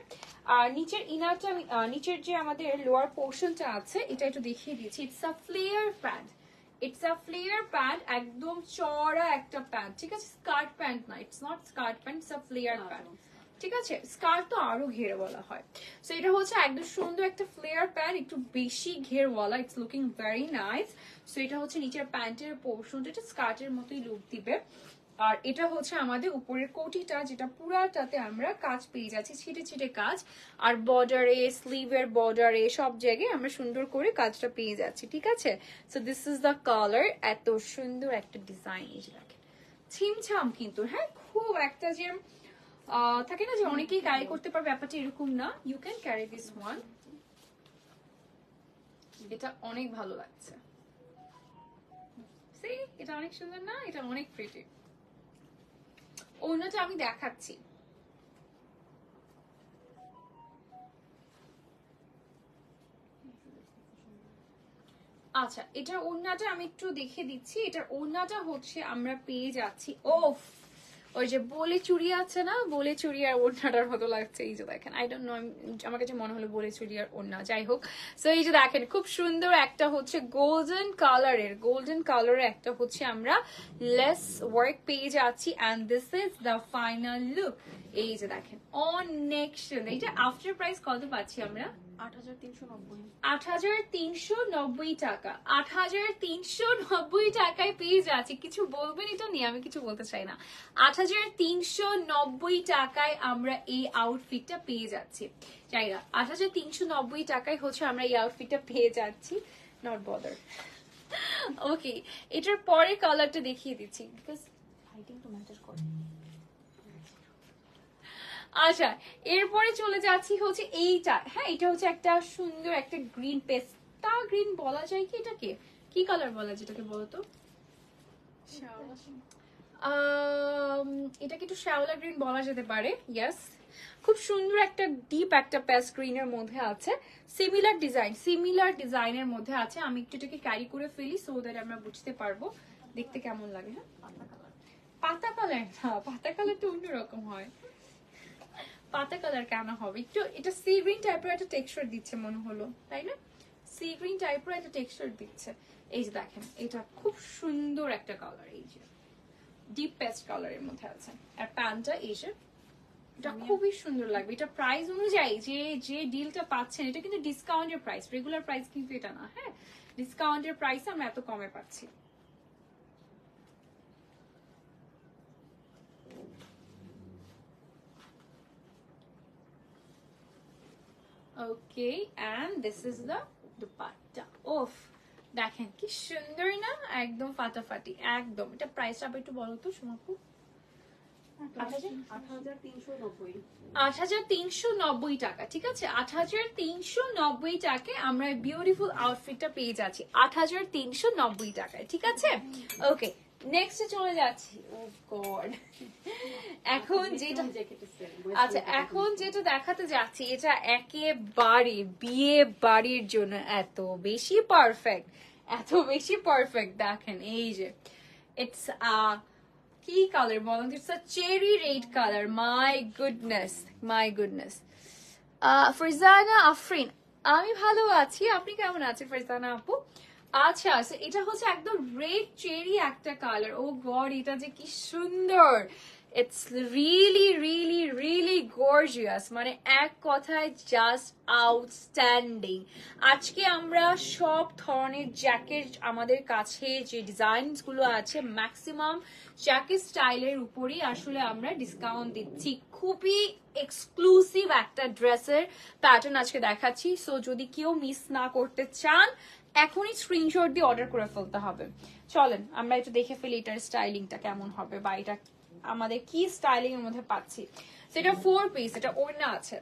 আর নিচের ইনারটা, নিচের যে আমাদের লোয়ার পোর্শনটা আছে এটা একটু দেখিয়ে দিচ্ছি। It's a flair pant, it's a flair pant, একদম চড়া একটা প্যান্ট, ঠিক আছে? স্কার্ট প্যান্ট না, it's not skirt pant, it's a flair pant, ঠিক আছে? স্কার্ট তো আরো ঘের বলা হয়। সো এটা হচ্ছে একদম সুন্দর একটা ফ্লেয়ার প্যান্ট, একটু বেশি ঘেরওয়ালা। It's looking very nice. So এটা হচ্ছে নিচের প্যান্টের পোর্শনটা, এটা স্কার্টের মতোই লুক দিবে। আর এটা হচ্ছে আমাদের উপরের কোটিটা, যেটা পুরাটাতে আমরা কাজ পেয়ে যাচ্ছি, ছিটে ছিটে কাজ। আর বর্ডারে, স্লিভের বর্ডারে সব জায়গায় আমরা সুন্দর করে কাজটা পেয়ে যাচ্ছি, ঠিক আছে? So this is the colour. এত সুন্দর একটা ডিজাইন, এই যে দেখেন ছিমছাম কিন্তু। হ্যাঁ, খুব একটা যে থাকে না যে অনেকেই ক্যারি করতে পারবে, ব্যাপারটা এরকম না। You can carry this one. এটা অনেক ভালো লাগছে, এটা অনেক সুন্দর না? এটা অনেক প্রিটি। ওড়নাটা আমি দেখাচ্ছি। আচ্ছা, এটার ওড়নাটা আমি একটু দেখে দিচ্ছি। এটার ওড়নাটা হচ্ছে আমরা পেয়ে যাচ্ছি, ওফ, ওই যে বলে চুড়ি আছে না, বলে চুড়ি আর ওড়নাটার মতো লাগছে। এই যে দেখেন, আই ডোন্ট নো, আমার কাছে মনে হলো বলে চুড়ি আর ওড়না, যাই হোক। সো এই যে দেখেন, খুব সুন্দর একটা হচ্ছে গোল্ডেন কালারের একটা হচ্ছে আমরা লেস ওয়ার্ক পেয়ে যাচ্ছি, and this is the final look. এই যে দেখেন, অনেক সুন্দর। এটা আফটার প্রাইস কত পাচ্ছি আমরা? 8390। 8390 টাকা। 8390 টাকায় পেয়ে যাচ্ছে। কিছু বলবেন এটা নিয়ে? আমি কিছু বলতে চাই না। 8390 টাকায় আমরা এই আউটফিটটা পেয়ে যাচ্ছি। চাইরা 8390 টাকায় হচ্ছে আমরা এই আউটফিটটা পেয়ে যাচ্ছি। Not bother. ওকে, এটার পরে কালারটা দেখিয়ে দিচ্ছি, বিকজ লাইটিং তো ম্যাটার করে। আচ্ছা, এরপরে চলে যাচ্ছি হচ্ছে এইটা। হ্যাঁ, এটা হচ্ছে একটা সুন্দর একটা গ্রিন, পেস্তা গ্রিন বলা যায় কি এটাকে? কি কালার বলা যায় এটাকে বলতো? এটাকে একটু শ্যাওলা গ্রিন বলা যেতে পারে। ইয়েস, খুব সুন্দর একটা ডিপ একটা পেস্ট গ্রিনের মধ্যে আছে। সিমিলার ডিজাইনের মধ্যে আছে। আমি একটু এটাকে ক্যারি করে ফেলি সো দ্যাট আমরা বুঝতে পারবো দেখতে কেমন লাগে। হ্যাঁ, পাতা কালার না, পাতা কালার তো অন্যরকম হয়। পাতা কালার কেন হবে? একটু এটা সি গ্রিন টাইপের একটা টেক্সচার দিচ্ছে মনে হলো, তাই না? সি গ্রিন টাইপের একটা টেক্সচার দিচ্ছে। এই যে দেখেন, এটা খুব সুন্দর একটা কালার, এই যে ডিপ পেস্ট কালারের মধ্যে আছে। আর প্যান্টটা এই যে, এটা খুবই সুন্দর লাগবে। এটা প্রাইস অনুযায়ী যে ডিলটা পাচ্ছেন, এটা কিন্তু ডিসকাউন্টের প্রাইস, রেগুলার প্রাইস কিন্তু এটা না। হ্যাঁ, ডিসকাউন্টের প্রাইসে আমরা এত কমে পাচ্ছি। Okay, and this is the dupatta. ওফ, দেখেন কি সুন্দর না, একদম ফাটাফাটি একদম। এটা প্রাইসটা আবার একটু বলো তো সুমাপু। 8390 টাকা। ঠিক আছে, 8390 টাকায় আমরা বিউটিফুল আউটফিটটা পেয়ে যাচ্ছি 8390 টাকায়। ঠিক আছে, ওকে, নেক্সটে চলে যাচ্ছি। ও গড, এখন যেটা, আচ্ছা এখন যেটা দেখাতে যাচ্ছি, এটা একেবারে বিয়ে বাড়ির জন্য এত বেশি পারফেক্ট। দেখেন এই যে, ইটস কি কালার বলেন? It's a cherry red colour. My goodness. Farzana Afrin, আমি ভালো আছি, আপনি কেমন আছেন ফারজানা আপু? আচ্ছা, এটা হচ্ছে একদম রেড চেরি একটা কালার। ও গড, এটা যে কি সুন্দর! ইটস রিয়েলি গর্জিয়াস, মানে এক কথায় জাস্ট আউটস্ট্যান্ডিং। আজকে আমরা সব ধরনের জ্যাকেট, আমাদের কাছে যে ডিজাইনস গুলো আছে ম্যাক্সিমাম জ্যাকেট স্টাইলের উপরই আসলে আমরা ডিসকাউন্ট দিচ্ছি। খুবই এক্সক্লুসিভ একটা ড্রেসের প্যাটার্ন আজকে দেখাচ্ছি। সো যদি কেউ মিস না করতে চান, এখনই স্ক্রিনশট দিয়ে অর্ডার করে ফেলতে হবে। চলেন আমরা একটু দেখে ফেলি এটার স্টাইলিংটা কেমন হবে, বা এটা আমাদের কি স্টাইলিং এর মধ্যে পাচ্ছি। সেটা 4 পিস, এটা ওড়না আছে।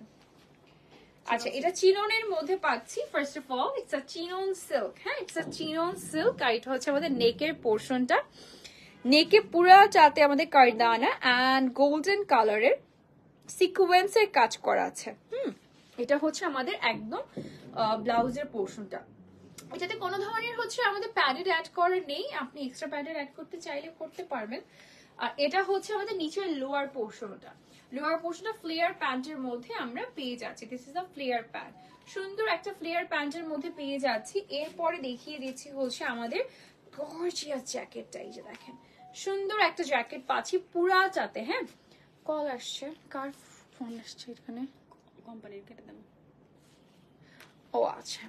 আচ্ছা, এটা চিননের মধ্যে পাচ্ছি। First of all it's a chinon silk. হ্যাঁ, ইটস আ চিনন সিল্ক। আর এটা হচ্ছে আমাদের নেকের পোর্শনটা। নেকে পুরাটাতে আমাদের কারদানা অ্যান্ড গোল্ডেন কালারের সিকোয়েন্সের কাজ করা আছে। এটা হচ্ছে আমাদের একদম ব্লাউজের পোর্শনটা। এটাতে কোনো ধরনের হচ্ছে আমাদের প্যাডেড অ্যাড করার নেই, আপনি এক্সট্রা প্যাডেড অ্যাড করতে চাইলে করতে পারবেন। আর এটা হচ্ছে আমাদের নিচের লোয়ার পোর্শনটা ফ্লেয়ার প্যান্টের মধ্যে আমরা পেয়ে যাচ্ছি। This is a flair pant, সুন্দর একটা ফ্লেয়ার প্যান্টের মধ্যে পেয়ে যাচ্ছি। এরপরে দেখিয়ে দিচ্ছি হচ্ছে আমাদের গর্জিয়াস জ্যাকেটটা। এই যে দেখেন, সুন্দর একটা জ্যাকেট পাচ্ছি পুরাটাতে। হ্যাঁ, কল আসছে, কার ফোন আসছে এখানে? কোম্পানির, কেটে দেন। ও আচ্ছা,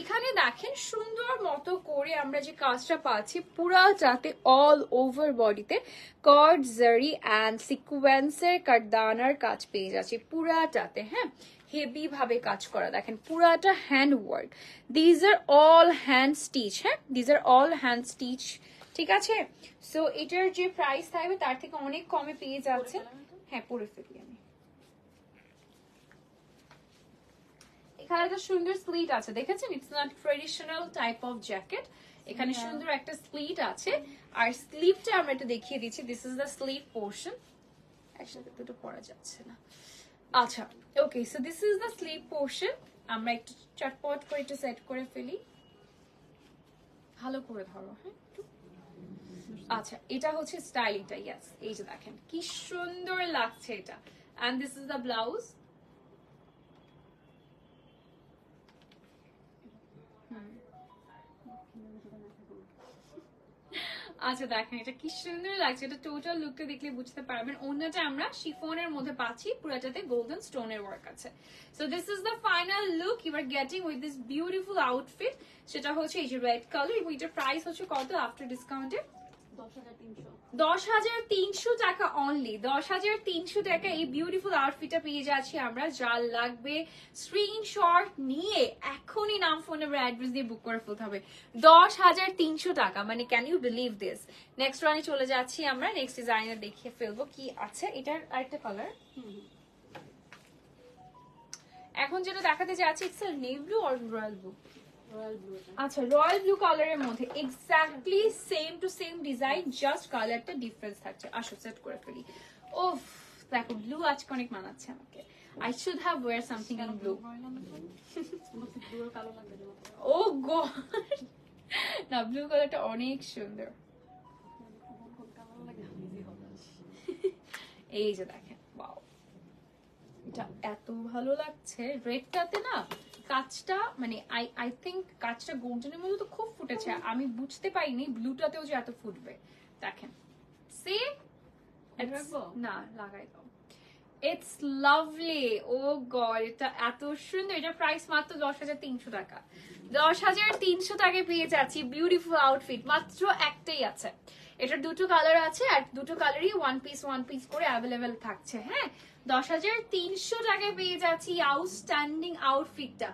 এখানে দেখেন সুন্দর মতো করে আমরা যে কাজটা পাচ্ছি পুরাটাতে অল ওভার বডিতে কার্ড জারি অ্যান্ড সিকোয়েন্সের কারদানার কাজ পেয়ে যাচ্ছি পুরাটাতে। হ্যাঁ, হেভি ভাবে কাজ করা, দেখেন পুরাটা hand work. These are all hand stitch. হ্যাঁ, these are all hand stitch. ঠিক আছে, সো এটার যে প্রাইস থাকবে তার থেকে অনেক কমে পেয়ে যাচ্ছে। হ্যাঁ, পরে ফেলি আমি। এখানে একটা সুন্দর স্লিট আছে, দেখেছেন? It's not traditional type of jacket. এখানে সুন্দর একটা স্লিট আছে। আর স্লিভটা আমরা একটু দেখিয়ে দিচ্ছি। This is the sleeve portion. একসাথে দুটো পরা যাচ্ছে না। আচ্ছা okay, so this is the sleeve portion. আমরা একটু চটপট করে একটু সেট করে ফেলি, ভালো করে ধরো হ্যাঁ একটু। আচ্ছা এটা হচ্ছে স্টাইলিংটা, ইয়েস এই যে দেখেন কি সুন্দর লাগছে এটা। And this is the blouse. আচ্ছা দেখেন এটা কি সুন্দর লাগছে, এটা টোটাল লুকটা দেখলে বুঝতে পারবেন। অন্যটা আমরা শিফনের মধ্যে পাচ্ছি, পুরোটাতে গোল্ডেন স্টোনের ওয়ার্ক আছে। So this is the final look you are getting with this beautiful outfit. সেটা হচ্ছে এই যে রেড কালার, এবং এটার প্রাইস হচ্ছে কত আফটার ডিসকাউন্টে? 10,300 টাকা অনলি। 10,300 টাকা এই বিউটিফুল আউটফিটটা পেয়ে যাচ্ছি আমরা। যার লাগবে স্ক্রিনশট নিয়ে এখনই নাম, ফোন নাম্বার, অ্যাড্রেস দিয়ে বুক করে ফেলতে হবে। 10,300 টাকা, মানে can you believe this? Next রানে চলে যাচ্ছি আমরা, নেক্সট ডিজাইনার দেখিয়ে ফেলবো কি আছে। এটার আরেকটা কালার এখন যেটা দেখাতে যাচ্ছি, it's a navy blue or royal blue. আচ্ছা রয়্যাল ব্লু কালারের মধ্যে exactly same to same design, just কালারটা ডিফারেন্স থাকছে। আসো সেট করে ফেলি। ওফ দেখো ব্লু আজকে অনেক মানাচ্ছে আমাকে। I should have wear something in blue. Oh God, না ব্লু কালারটা অনেক সুন্দর। এই যে দেখেন ওয়াও, এটা এত ভালো লাগছে। রেডটাতে না কাজটা, মানে আই থিঙ্ক কাজটা গোল্ডেনের মধ্যে তো খুব ফুটেছে, আমি বুঝতে পারিনি ব্লুটাতেও যে এত ফুটবে। দেখেন সে না লাগাই দাও, ইটস লাভলি। ও গড এটা এত সুন্দর। এটা প্রাইস মাত্র 10,300 টাকা। 10,300 টাকায় পেয়ে যাচ্ছি বিউটিফুল আউটফিট। মাত্র একটাই আছে, এটার দুটো কালার আছে, আর দুটো কালারই ওয়ান পিস করে অ্যাভেলেবেল থাকছে। হ্যাঁ 10,300 টাকায় পেয়ে যাচ্ছি আউটস্ট্যান্ডিং আউটফিটটা।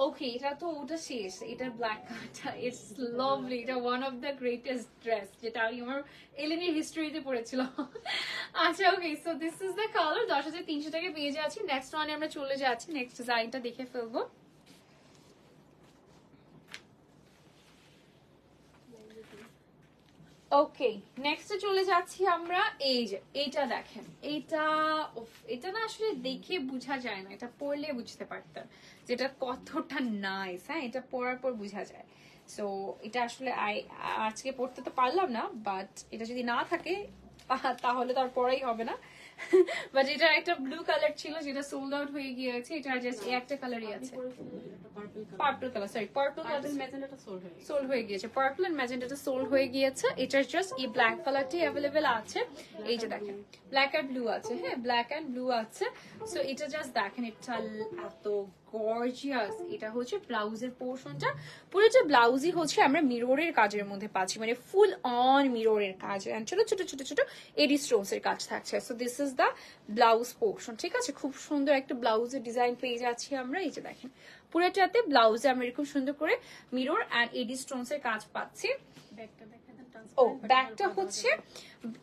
ওকে এটা তো ওটা শেষ, এটার ব্ল্যাক কালারটা ইটস লাভলি। এটা one of the greatest dress যেটা আমি আমার এলিনের হিস্ট্রিতে পড়েছিলাম। আচ্ছা okay, so this is the colour. 10,300 টাকায় পেয়ে যাচ্ছি। নেক্সট ওয়ানে আমরা চলে যাচ্ছি, নেক্সট ডিজাইনটা দেখে ফেলবো। ওকে নেক্সটে চলে যাচ্ছি আমরা। এই যে এইটা দেখেন, এটা না আসলে দেখে বোঝা যায় না, এটা পরলে বুঝতে পারতাম যেটা কতটা নাইস। হ্যাঁ এটা পরার পর বোঝা যায়। সো এটা আসলে আজকে পড়তে তো পারলাম না, বাট এটা যদি না থাকে তাহলে তো আর পড়াই হবে না। বাট এটা একটা ব্লু কালার ছিল যেটা সোল্ড আউট হয়ে গিয়েছে। এটা জাস্ট একটা কালারই আছে, purple colour, sorry purple colour ম্যাজেন্টাটা সোল্ড হয়ে গিয়েছে। পার্পল এন্ড ম্যাজেন্টাটা সোল্ড হয়ে গিয়েছে। এটার জাস্ট এই ব্ল্যাক কালারটি অ্যাভেলেবেল আছে। এই যে দেখেন ব্ল্যাক এন্ড ব্লু আছে। হ্যাঁ ব্ল্যাক এন্ড ব্লু আছে। সো এটা জাস্ট দেখেন, এটা এত গর্জিয়াস। এটা হচ্ছে ব্লাউজের পোর্শনটা, পুরোটা ব্লাউজই হচ্ছে আমরা মিররের কাজের মধ্যে পাচ্ছি, মানে ফুল অন মিররের কাজ, ছোট ছোট ছোট ছোট এডি স্টোনস এর কাজ থাকছে। So this is the blouse portion. ঠিক আছে, খুব সুন্দর একটা ব্লাউজের ডিজাইন পেয়ে যাচ্ছি আমরা। এই যে দেখেন পুরোটাতে ব্লাউজে আমরা এরকম সুন্দর করে মিরর অ্যান্ড এডি স্টোনস এর কাজ পাচ্ছি। ও ব্যাগটা হচ্ছে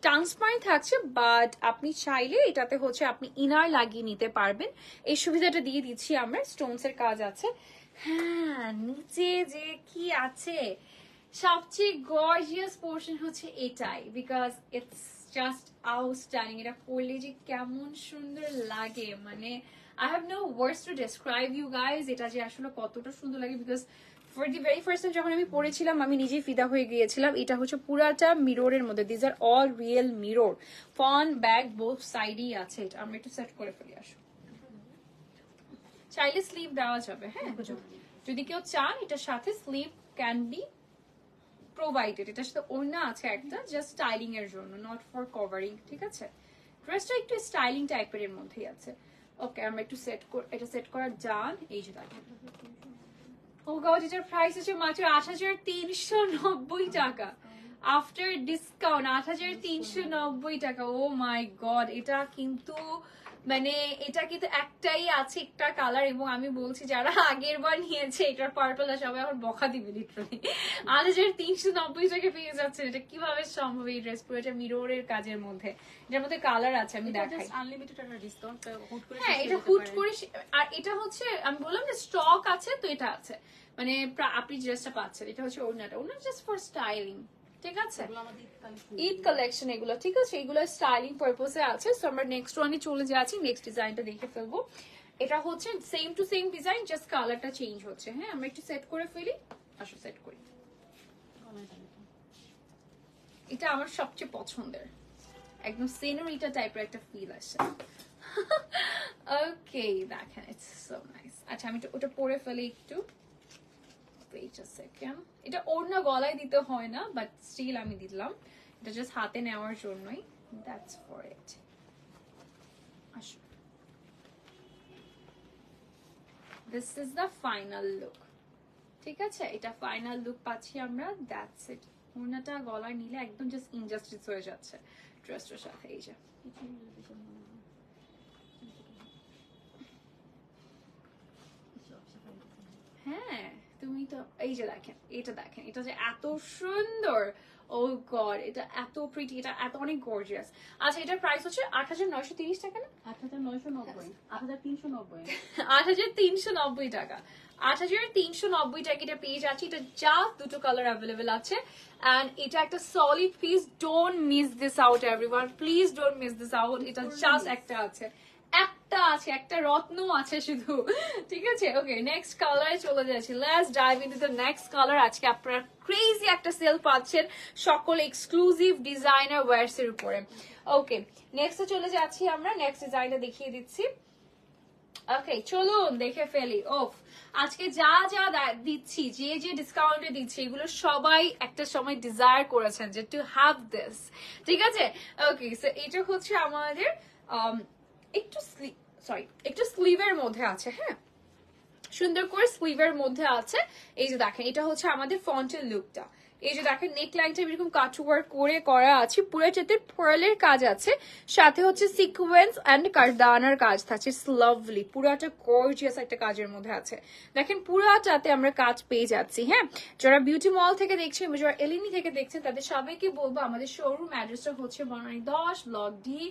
ট্রান্সপারেন্ট থাকছে, বাট আপনি চাইলে এটাতে হচ্ছে আপনি ইনার লাগিয়ে নিতে পারবেন। এই সুবিধাটা দিয়ে দিচ্ছি আমরা। স্টোনস এর কাজ আছে। হ্যাঁ নিচে যে কি আছে, সবচেয়ে গর্জিয়াস পোর্শন হচ্ছে এটাই, বিকজ ইটস জাস্ট আউটস্ট্যান্ডিং। এটা পরলে যে কেমন সুন্দর লাগে, মানে I have no words to describe you guys এটা যে আসলে কতটা সুন্দর লাগে। Because for the very first time যখন আমি পড়েছিলাম আমি নিজেই ফিদা হয়ে গিয়েছিলাম। এটা হচ্ছে পুরাটা মিররের মধ্যে, this are all real mirror, front back both সাইডই আছে। এটা আমরা একটু সেট করে ফেলি। আসো চাইলে স্লিভ দেওয়া যাবে। হ্যাঁ যদি কেউ চান এটার সাথে স্লিভ ক্যান বি প্রোভাইডেড। এটার সাথে ওড়না আছে একটা, জাস্ট স্টাইলিং এর জন্য, নট ফর কভারিং। ঠিক আছে, ড্রেসটা একটু স্টাইলিং টাইপের এর মধ্যেই আছে। ওকে আমরা একটু এটা সেট করার যান। এই যে দেখেন ও গড, এটার প্রাইস হচ্ছে মাত্র 8,390 টাকা আফটার ডিসকাউন্ট। 8,390 টাকা। ও মাই গড, এটা কিন্তু মানে এটা কিন্তু একটাই আছে, একটা কালার। এবং আমি বলছি যারা আগের বার নিয়েছে এটার পার্পল, সবাই আমার বকা দিবে লিটারালি। 8,390 টাকা পেয়ে যাচ্ছে। এটা কিভাবে সম্ভব? এই ড্রেস পুরো এটা মিররের কাজের মধ্যে, এটার মধ্যে কালার আছে, আমি দেখাই। আনলিমিটেড একটা ডিসকাউন্ট হুট করে। হ্যাঁ এটা হুট করে, আর এটা হচ্ছে আমি বললাম যে স্টক আছে, তো এটা আছে মানে আপনি ড্রেসটা পাচ্ছেন। এটা হচ্ছে ওড়নাটা, ওড়না জাস্ট ফর স্টাইলিং। ঠিক আছে, এগুলো আমাদের ঈদ কালেকশন। ঈদ কালেকশন এগুলো, ঠিক আছে, এগুলো স্টাইলিং পারপোসে আছে। সো আমরা নেক্সট ওয়ানে চলে যাচ্ছি, নেক্সট ডিজাইনটা দেখে ফেলবো। এটা হচ্ছে same to same design, just কালারটা চেঞ্জ হচ্ছে। হ্যাঁ, আমরা একটু সেট করে ফেলি, আসো সেট করি। এটা আমার সবচেয়ে পছন্দের, একদম সিনারিটা টাইপের একটা ফিল আসে। ওকে দেখেন, ইটস সো নাইস। আচ্ছা আমি ওটা পরে ফেলি একটু, ওয়েট আ সেকেন্ড। এটা ওড়না গলায় দিতে হয় না, বাট স্টিল আমি দিলাম, এটা জাস্ট হাতে নেওয়ার জন্যই। That's for it. আসো, this is the final look. ঠিক আছে, এটা ফাইনাল লুক পাচ্ছি আমরা। That's it. ওড়নাটা গলায় নিলে একদম জাস্ট ইনজাস্টিস হয়ে যাচ্ছে ড্রেসটার সাথে। এই যে হ্যাঁ, তুমি তো এই যে দেখেন, এটা দেখেন, এটা যে এত সুন্দর, ও গড, এটা এত প্রিটি, এটা এত অনেক গর্জিয়াস। আচ্ছা এটার প্রাইস হচ্ছে ৮৯৩০ টাকা না? ৮৯৯০, ৮৩৯০। ৮৩৯০ টাকা। ৮৩৯০ টাকা এটা পেয়ে যাচ্ছি। এটা যা দুটো কালার অ্যাভেলেবেল আছে, এন্ড এটা একটা solid piece. Don't miss this out everyone, please don't miss this out. এটা জাস্ট একটা আছে, একটা রত্ন আছে শুধু। ঠিক আছে, ওকে নেক্সট কালারে চলে যাচ্ছি। Let's dive into the next colour. আজকে আপনারা ক্রেজি একটা সেল পাচ্ছেন সকল এক্সক্লুসিভ ডিজাইনার ওয়্যারস এর উপরে। ওকে নেক্সটে চলে যাচ্ছি আমরা, নেক্সট ডিজাইনটা দেখিয়ে দিচ্ছি। ওকে চলুন দেখে ফেলি। ওফ, আজকে যা যা দিচ্ছি, যে যে ডিসকাউন্টে দিচ্ছি, এগুলো সবাই একটা সময় ডিজায়ার করেছেন যে টু হ্যাভ দিস। ঠিক আছে, ওকে সো এটা হচ্ছে আমাদের একটু স্লিভের মধ্যে আছে। হ্যাঁ, সুন্দর করে স্লিভের মধ্যে আছে। এই যে দেখেন, এটা হচ্ছে আমাদের ফ্রন্টের লুকটা। এই যে দেখেন নেক লাইনটা এরকম কাট ওয়ার্ক করে করা আছে, পুরোটাতে পার্লের কাজ আছে, সাথে হচ্ছে সিকোয়েন্স এন্ড কারদানার কাজ থাকছে। লাভলি, পুরাটা গর্জিয়াস একটা কাজের মধ্যে আছে। দেখেন পুরাটাতে আমরা কাজ পেয়ে যাচ্ছি। হ্যাঁ, যারা বিউটি মল থেকে দেখছেন, যারা এলিনি থেকে দেখছেন, তাদের সবাইকে বলবো আমাদের শোরুম অ্যাড্রেসটা হচ্ছে বনানী 10 ব্লক ডি,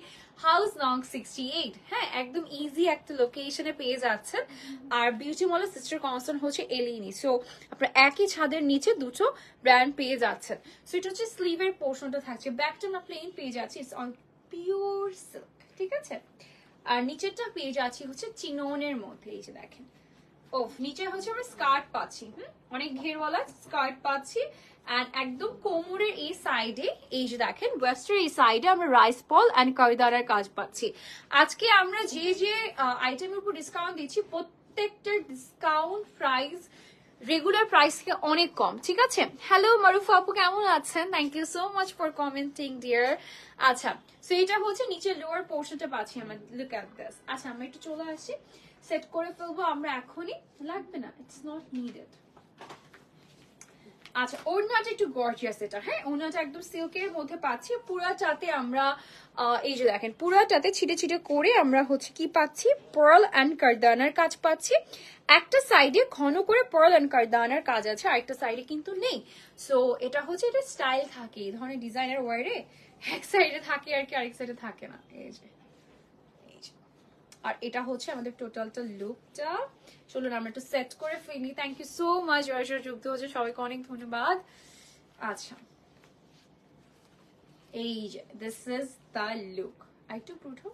হাউস নং 68। হ্যাঁ, একদম ইজি একটা লোকেশনে পেয়ে যাচ্ছেন। আর বিউটি মলের সিস্টার কনসার্ন হচ্ছে এলিনি। সো আপনার একই ছাদের নিচে দুটো ব্র্যান্ড পেয়ে যাচ্ছেন। সো এটা হচ্ছে স্লিভের পোর্শনটা থাকছে, ব্যাকটা না প্লেন পেয়ে যাচ্ছি, ইটস অন পিওর সিল্ক। ঠিক আছে, আর নিচেরটা পেয়ে যাচ্ছি হচ্ছে চিননের মধ্যে। এই যে দেখেন, ওফ, নিচে হচ্ছে আমরা স্কার্ট পাচ্ছি, অনেক ঘেরওয়ালা স্কার্ট পাচ্ছি। এন্ড একদম কোমরের এই সাইডে, এই যে দেখেন ওয়েস্টের এই সাইডে আমরা রাইস পল এন্ড কারিদারার কাজ পাচ্ছি। আজকে আমরা যে যে আইটেমের উপর ডিসকাউন্ট দিচ্ছি, প্রত্যেকটার ডিসকাউন্ট প্রাইস রেগুলার প্রাইস থেকে অনেক কম। ঠিক আছে, হ্যালো মারুফ আপু, কেমন আছেন? Thank you so much for commenting dear. আচ্ছা, সো এটা হচ্ছে নিচের লোয়ার পোর্শনটা পাচ্ছি আমরা। Look at this. আচ্ছা আমরা একটু চলে আসছি, সেট করে ফেলবো আমরা এখনই, লাগবে না, ইটস নট নিডেড। আচ্ছা ওড়নাটা একটু গর্জিয়াস এটা। হ্যাঁ, ওড়নাটা একদম সিল্কের মধ্যে পাচ্ছি, পুরাটাতে আমরা এই যে দেখেন পুরাটাতে ছিটে ছিটে করে আমরা হচ্ছে কি পাচ্ছি, পার্ল এন্ড কারদানার কাজ পাচ্ছি। একটা সাইডে ঘন করে পার্ল এন্ড কারদানার কাজ আছে, আরেকটা সাইডে কিন্তু নেই। সো এটা হচ্ছে, এটা স্টাইল থাকে এই ধরনের ডিজাইনার ওয়ারে, এক সাইডে থাকে আর কি, আরেক সাইডে থাকে না। এই যে, আর এটা হচ্ছে আমাদের টোটালটা লুকটা। চলুন আমরা একটু সেট করে ফেলি। থ্যাংক ইউ সো মাচ যারা যুক্ত হচ্ছে, সবাইকে অনেক ধন্যবাদ। আচ্ছা এই যে দিস ইজ দ্য লুক। আই টু প্রুঠো,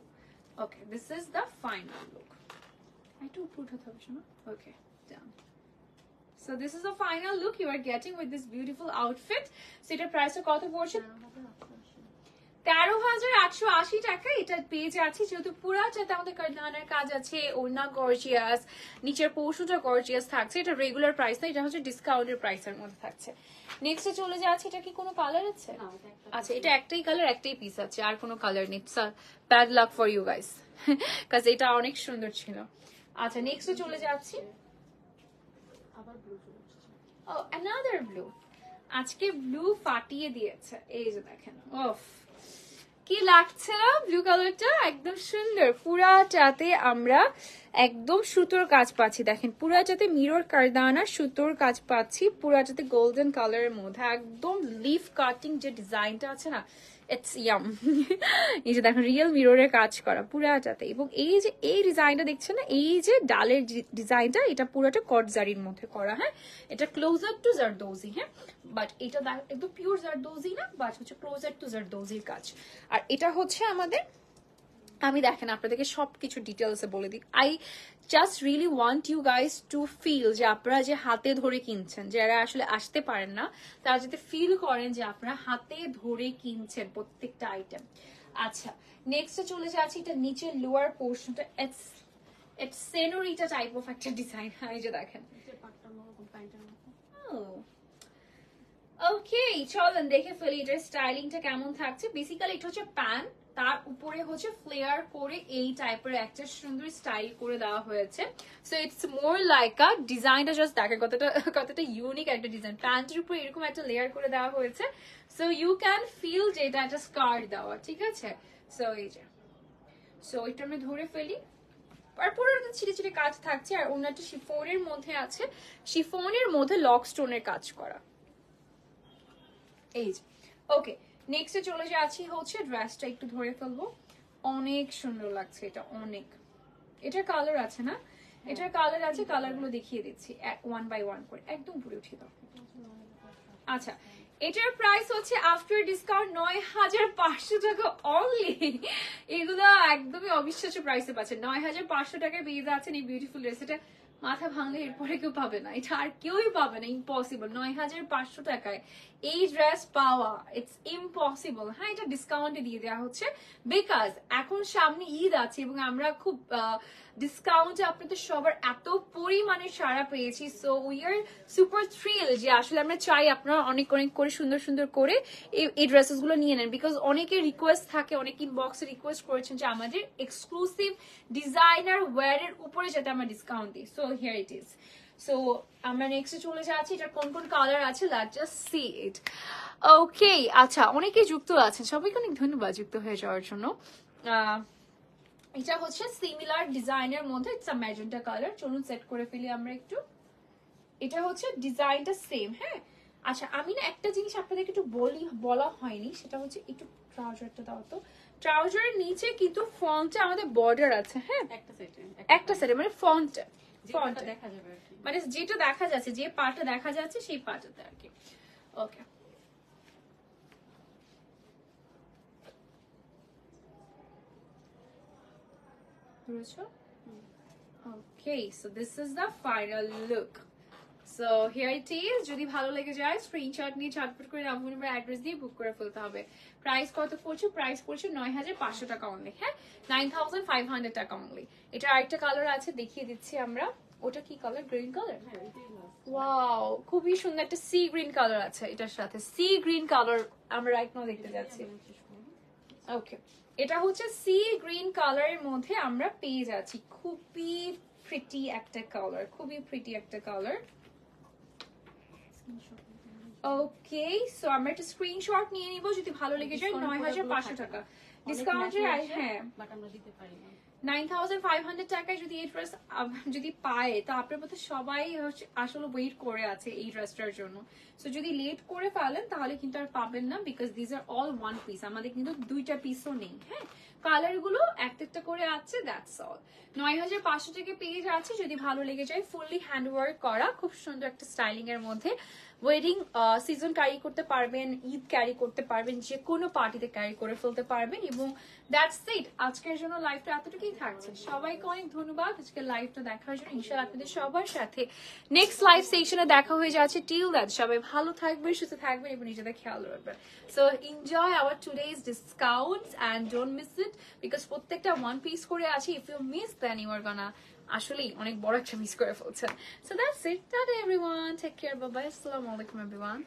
okay this is the final look. আই টু প্রুঠো হবে শোনা, ওকে ডান। So this is the final look you are getting with this beautiful outfit. So এটার প্রাইসটা কত পড়ছে? ১৩,৮৮০ টাকা এটা পেয়ে যাচ্ছি। যেহেতু পুরাটাতে আমাদের কারদানার কাজ আছে, ওড়না গর্জিয়াস, নিচের পৌষটা গর্জিয়াস থাকছে। এটা রেগুলার প্রাইস না, এটা হচ্ছে ডিসকাউন্টের প্রাইসের মধ্যে থাকছে। নেক্সটে চলে যাচ্ছে, এটা কি কোনো কালার আছে? আচ্ছা এটা একটাই কালার, একটাই পিস আছে, আর কোনো কালার নেই। Bad luck for you guys, কাজ এটা অনেক সুন্দর ছিল। আচ্ছা নেক্সটে চলে যাচ্ছি, ও অ্যানাদার ব্লু। আজকে ব্লু ফাটিয়ে দিয়েছে, এই যে দেখেন, ওফ কি লাগছে না ব্লু কালারটা, একদম সুন্দর। পুরাটাতে আমরা একদম সুতোর কাজ পাচ্ছি, দেখেন পুরাটাতে মিরর কারদানা সুতোর কাজ পাচ্ছি, পুরাটাতে গোল্ডেন কালারের মধ্যে একদম লিফ কাটিং যে ডিজাইনটা আছে না, ইটস ইয়াম। এই যে দেখেন রিয়েল মিররের কাজ করা পুরাটাতে, এবং এই যে এই ডিজাইনটা দেখছেন না, এই যে ডালের ডিজাইনটা, এটা পুরোটা কটজারির মধ্যে করা। হ্যাঁ, এটা ক্লোজার টু জারদৌজি। হ্যাঁ, বাট এটা একদম পিওর জারদৌজি না, বাট হচ্ছে ক্লোজার টু জারদৌজির কাজ। আর এটা হচ্ছে আমাদের, আমি দেখেন আপনাদেরকে সবকিছু ডিটেলসে বলে দিই। I just really want you guys to feel যে আপনারা যে হাতে ধরে কিনছেন, যারা আসলে আসতে পারেন না তারা যাতে ফিল করেন যে আপনারা হাতে ধরে কিনছেন প্রত্যেকটা আইটেম। আচ্ছা, নেক্সটে চলে যাচ্ছি, এটা নিচের লোয়ার পোর্শনটা ইটস সেনোরিটা টাইপ অফ একটা ডিজাইন। এই যে দেখেন, ওকে চলেন দেখে ফেলি এটার স্টাইলিংটা কেমন থাকছে। বেসিক্যালি এটা হচ্ছে প্যান্ট, তার উপরে হচ্ছে ফ্লেয়ার করে এই টাইপের একটা সুন্দর স্টাইল করে দেওয়া হয়েছে। সো ইটস মোর লাইক আ ডিজাইনটা জাস্ট দেখেন কতটা ইউনিক একটা ডিজাইন। প্যান্টের উপরে এরকম একটা লেয়ার করে দেওয়া হয়েছে, সো ইউ ক্যান ফিল যে এটা একটা স্কার্ট দেওয়া, ঠিক আছে। সো এই যে, সো এটা আমি ধরে ফেলি, আর পুরো ছিটে ছিটে কাজ থাকছে, আর অন্য একটা শিফনের মধ্যে আছে, শিফনের মধ্যে লক স্টোনের কাজ করা। এই যে ওকে, নেক্সটে চলে যাচ্ছি হচ্ছে ড্রেসটা একটু ধরে ফেলবো। অনেক সুন্দর লাগছে এটা, অনেক। এটার কালার আছে না, এটার কালার আছে, কালারগুলো দেখিয়ে দিচ্ছি ওয়ান বাই ওয়ান করে, একদম পুরো উঠিয়ে দাও। আচ্ছা, এটার প্রাইস হচ্ছে আফটার ডিসকাউন্ট ৯,৫০০ টাকা অনলি। এগুলো একদমই অবিশ্বাস্য প্রাইসে পাচ্ছেন। ৯,৫০০ টাকায় পেয়ে যাচ্ছেন এই বিউটিফুল ড্রেস। এটা মাথা ভাঙলে এরপরে কেউ পাবে না, এটা আর কেউই পাবে না, ইম্পসিবল। ৯,৫০০ টাকায় এই ড্রেস পাওয়া ইটস ইম্পসিবল। হ্যাঁ, এটা ডিসকাউন্টে দিয়ে দেওয়া হচ্ছে বিকজ এখন সামনে ঈদ আছে, এবং আমরা খুব ডিসকাউন্টে আপনাদের সবার এত পরিমাণে সাড়া পেয়েছি। So we are super thrill যে আসলে আমরা চাই আপনারা অনেক অনেক করে সুন্দর সুন্দর করে এই ড্রেসেস গুলো নিয়ে নেন, বিকজ অনেকের রিকোয়েস্ট থাকে, অনেক ইনবক্সে রিকোয়েস্ট করেছেন যে আমাদের এক্সক্লুসিভ ডিজাইনার ওয়্যারের উপরে যাতে আমরা ডিসকাউন্ট দিই। So here it is. So আমরা নেক্সটে চলে যাচ্ছি, এটা কোন কোন কালার আছে, লেটস জাস্ট সি ইট। ওকে, আচ্ছা, অনেকেই যুক্ত আছেন, সবাইকে অনেক ধন্যবাদ যুক্ত হয়ে যাওয়ার জন্য। এটা হচ্ছে সিমিলার ডিজাইনের মধ্যে, ইটস আ ম্যাজেন্টা কালার। চলুন সেট করে ফেলি আমরা একটু। এটা হচ্ছে ডিজাইনটা সেম। হ্যাঁ, আচ্ছা, আমি না একটা জিনিস আপনাদেরকে একটু বলা হয়নি, সেটা হচ্ছে একটু ট্রাউজারটা দাও তো। ট্রাউজারের নিচে কিন্তু ফন্টে আমাদের বর্ডার আছে। হ্যাঁ, একটা সাইডে মানে ফন্টে দেখা যাবে আর কি, মানে যেটা দেখা যাচ্ছে, যে পার্টটা দেখা যাচ্ছে সেই পার্টটাতে আর কি। Okay, okay, so this is the final look. So here it is. যদি ভালো লেগে যায় স্ক্রিনশট নিয়ে ঝটপট করে নাম নাম্বার অ্যাড্রেস দিয়ে বুক করে ফেলতে হবে। প্রাইস কত পড়ছে? প্রাইস পড়ছে ৯,৫০০ টাকা অনলি। হ্যাঁ, ৯,৫০০ টাকা অনলি। এটা আরেকটা কালার আছে, দেখিয়ে দিচ্ছি আমরা। ওটা কি কালার? Green colour. ওয়াও, খুবই সুন্দর একটা সি গ্রিন কালার আছে এটার সাথে। সি গ্রিন কালার আমরা রাইট নাও দেখতে যাচ্ছি। ওকে, এটা হচ্ছে সি গ্রিন কালারের মধ্যে আমরা পেয়ে যাচ্ছি। খুবই প্রিটি একটা কালার, খুবই প্রিটি একটা কালার। ওকে, সো আমরা একটা স্ক্রিনশট নিয়ে নিব যদি ভালো লেগে যায়। ৯,৫০০ টাকা ডিসকাউন্টে। হ্যাঁ, বাট আমরা দিতে পারি না। ৯,৫০০ টাকায় যদি এই ড্রেস যদি পায়, তো আপনার মধ্যে সবাই আসলে ওয়েট করে আছে এই ড্রেসটার জন্য। সো যদি লেট করে ফেলেন তাহলে কিন্তু আর পাবেন না, because this are all one piece. আমাদের কিন্তু দুইটা পিসও নেই। হ্যাঁ, কালার গুলো একটা করে আছে, দ্যাটস অল। ৯,৫০০ টাকা পেয়ে যাচ্ছে যদি ভালো লেগে যায়। ফুললি হ্যান্ড ওয়ার্ক করা, খুব সুন্দর একটা স্টাইলিং এর মধ্যে। ওয়েডিং সিজন ক্যারি করতে পারবেন, ঈদ ক্যারি করতে পারবেন, যে কোনো পার্টিতে ক্যারি করে ফেলতে পারবেন। এবং দ্যাটস ইট, আজকের জন্য লাইভটা এতটুকুই থাকছে। সবাইকে অনেক ধন্যবাদ আজকের লাইভটা দেখার জন্য। ইনশাআল্লাহ আপনাদের সবার সাথে নেক্সট লাইভ সেশনে দেখা হয়ে যাচ্ছে। টিল দ্যাট, সবাই ভালো থাকবেন, সুস্থ থাকবেন এবং নিজেদের খেয়াল রাখবেন। So enjoy our today's discounts and don't miss it, because প্রত্যেকটা ওয়ান পিস করে আছে। If you miss then you are gonna আসলেই অনেক বড় একটা মিস করে ফেলছেন। So that's it, tata everyone, take care, bye bye, আসসালামু আলাইকুম এভরিওয়ান।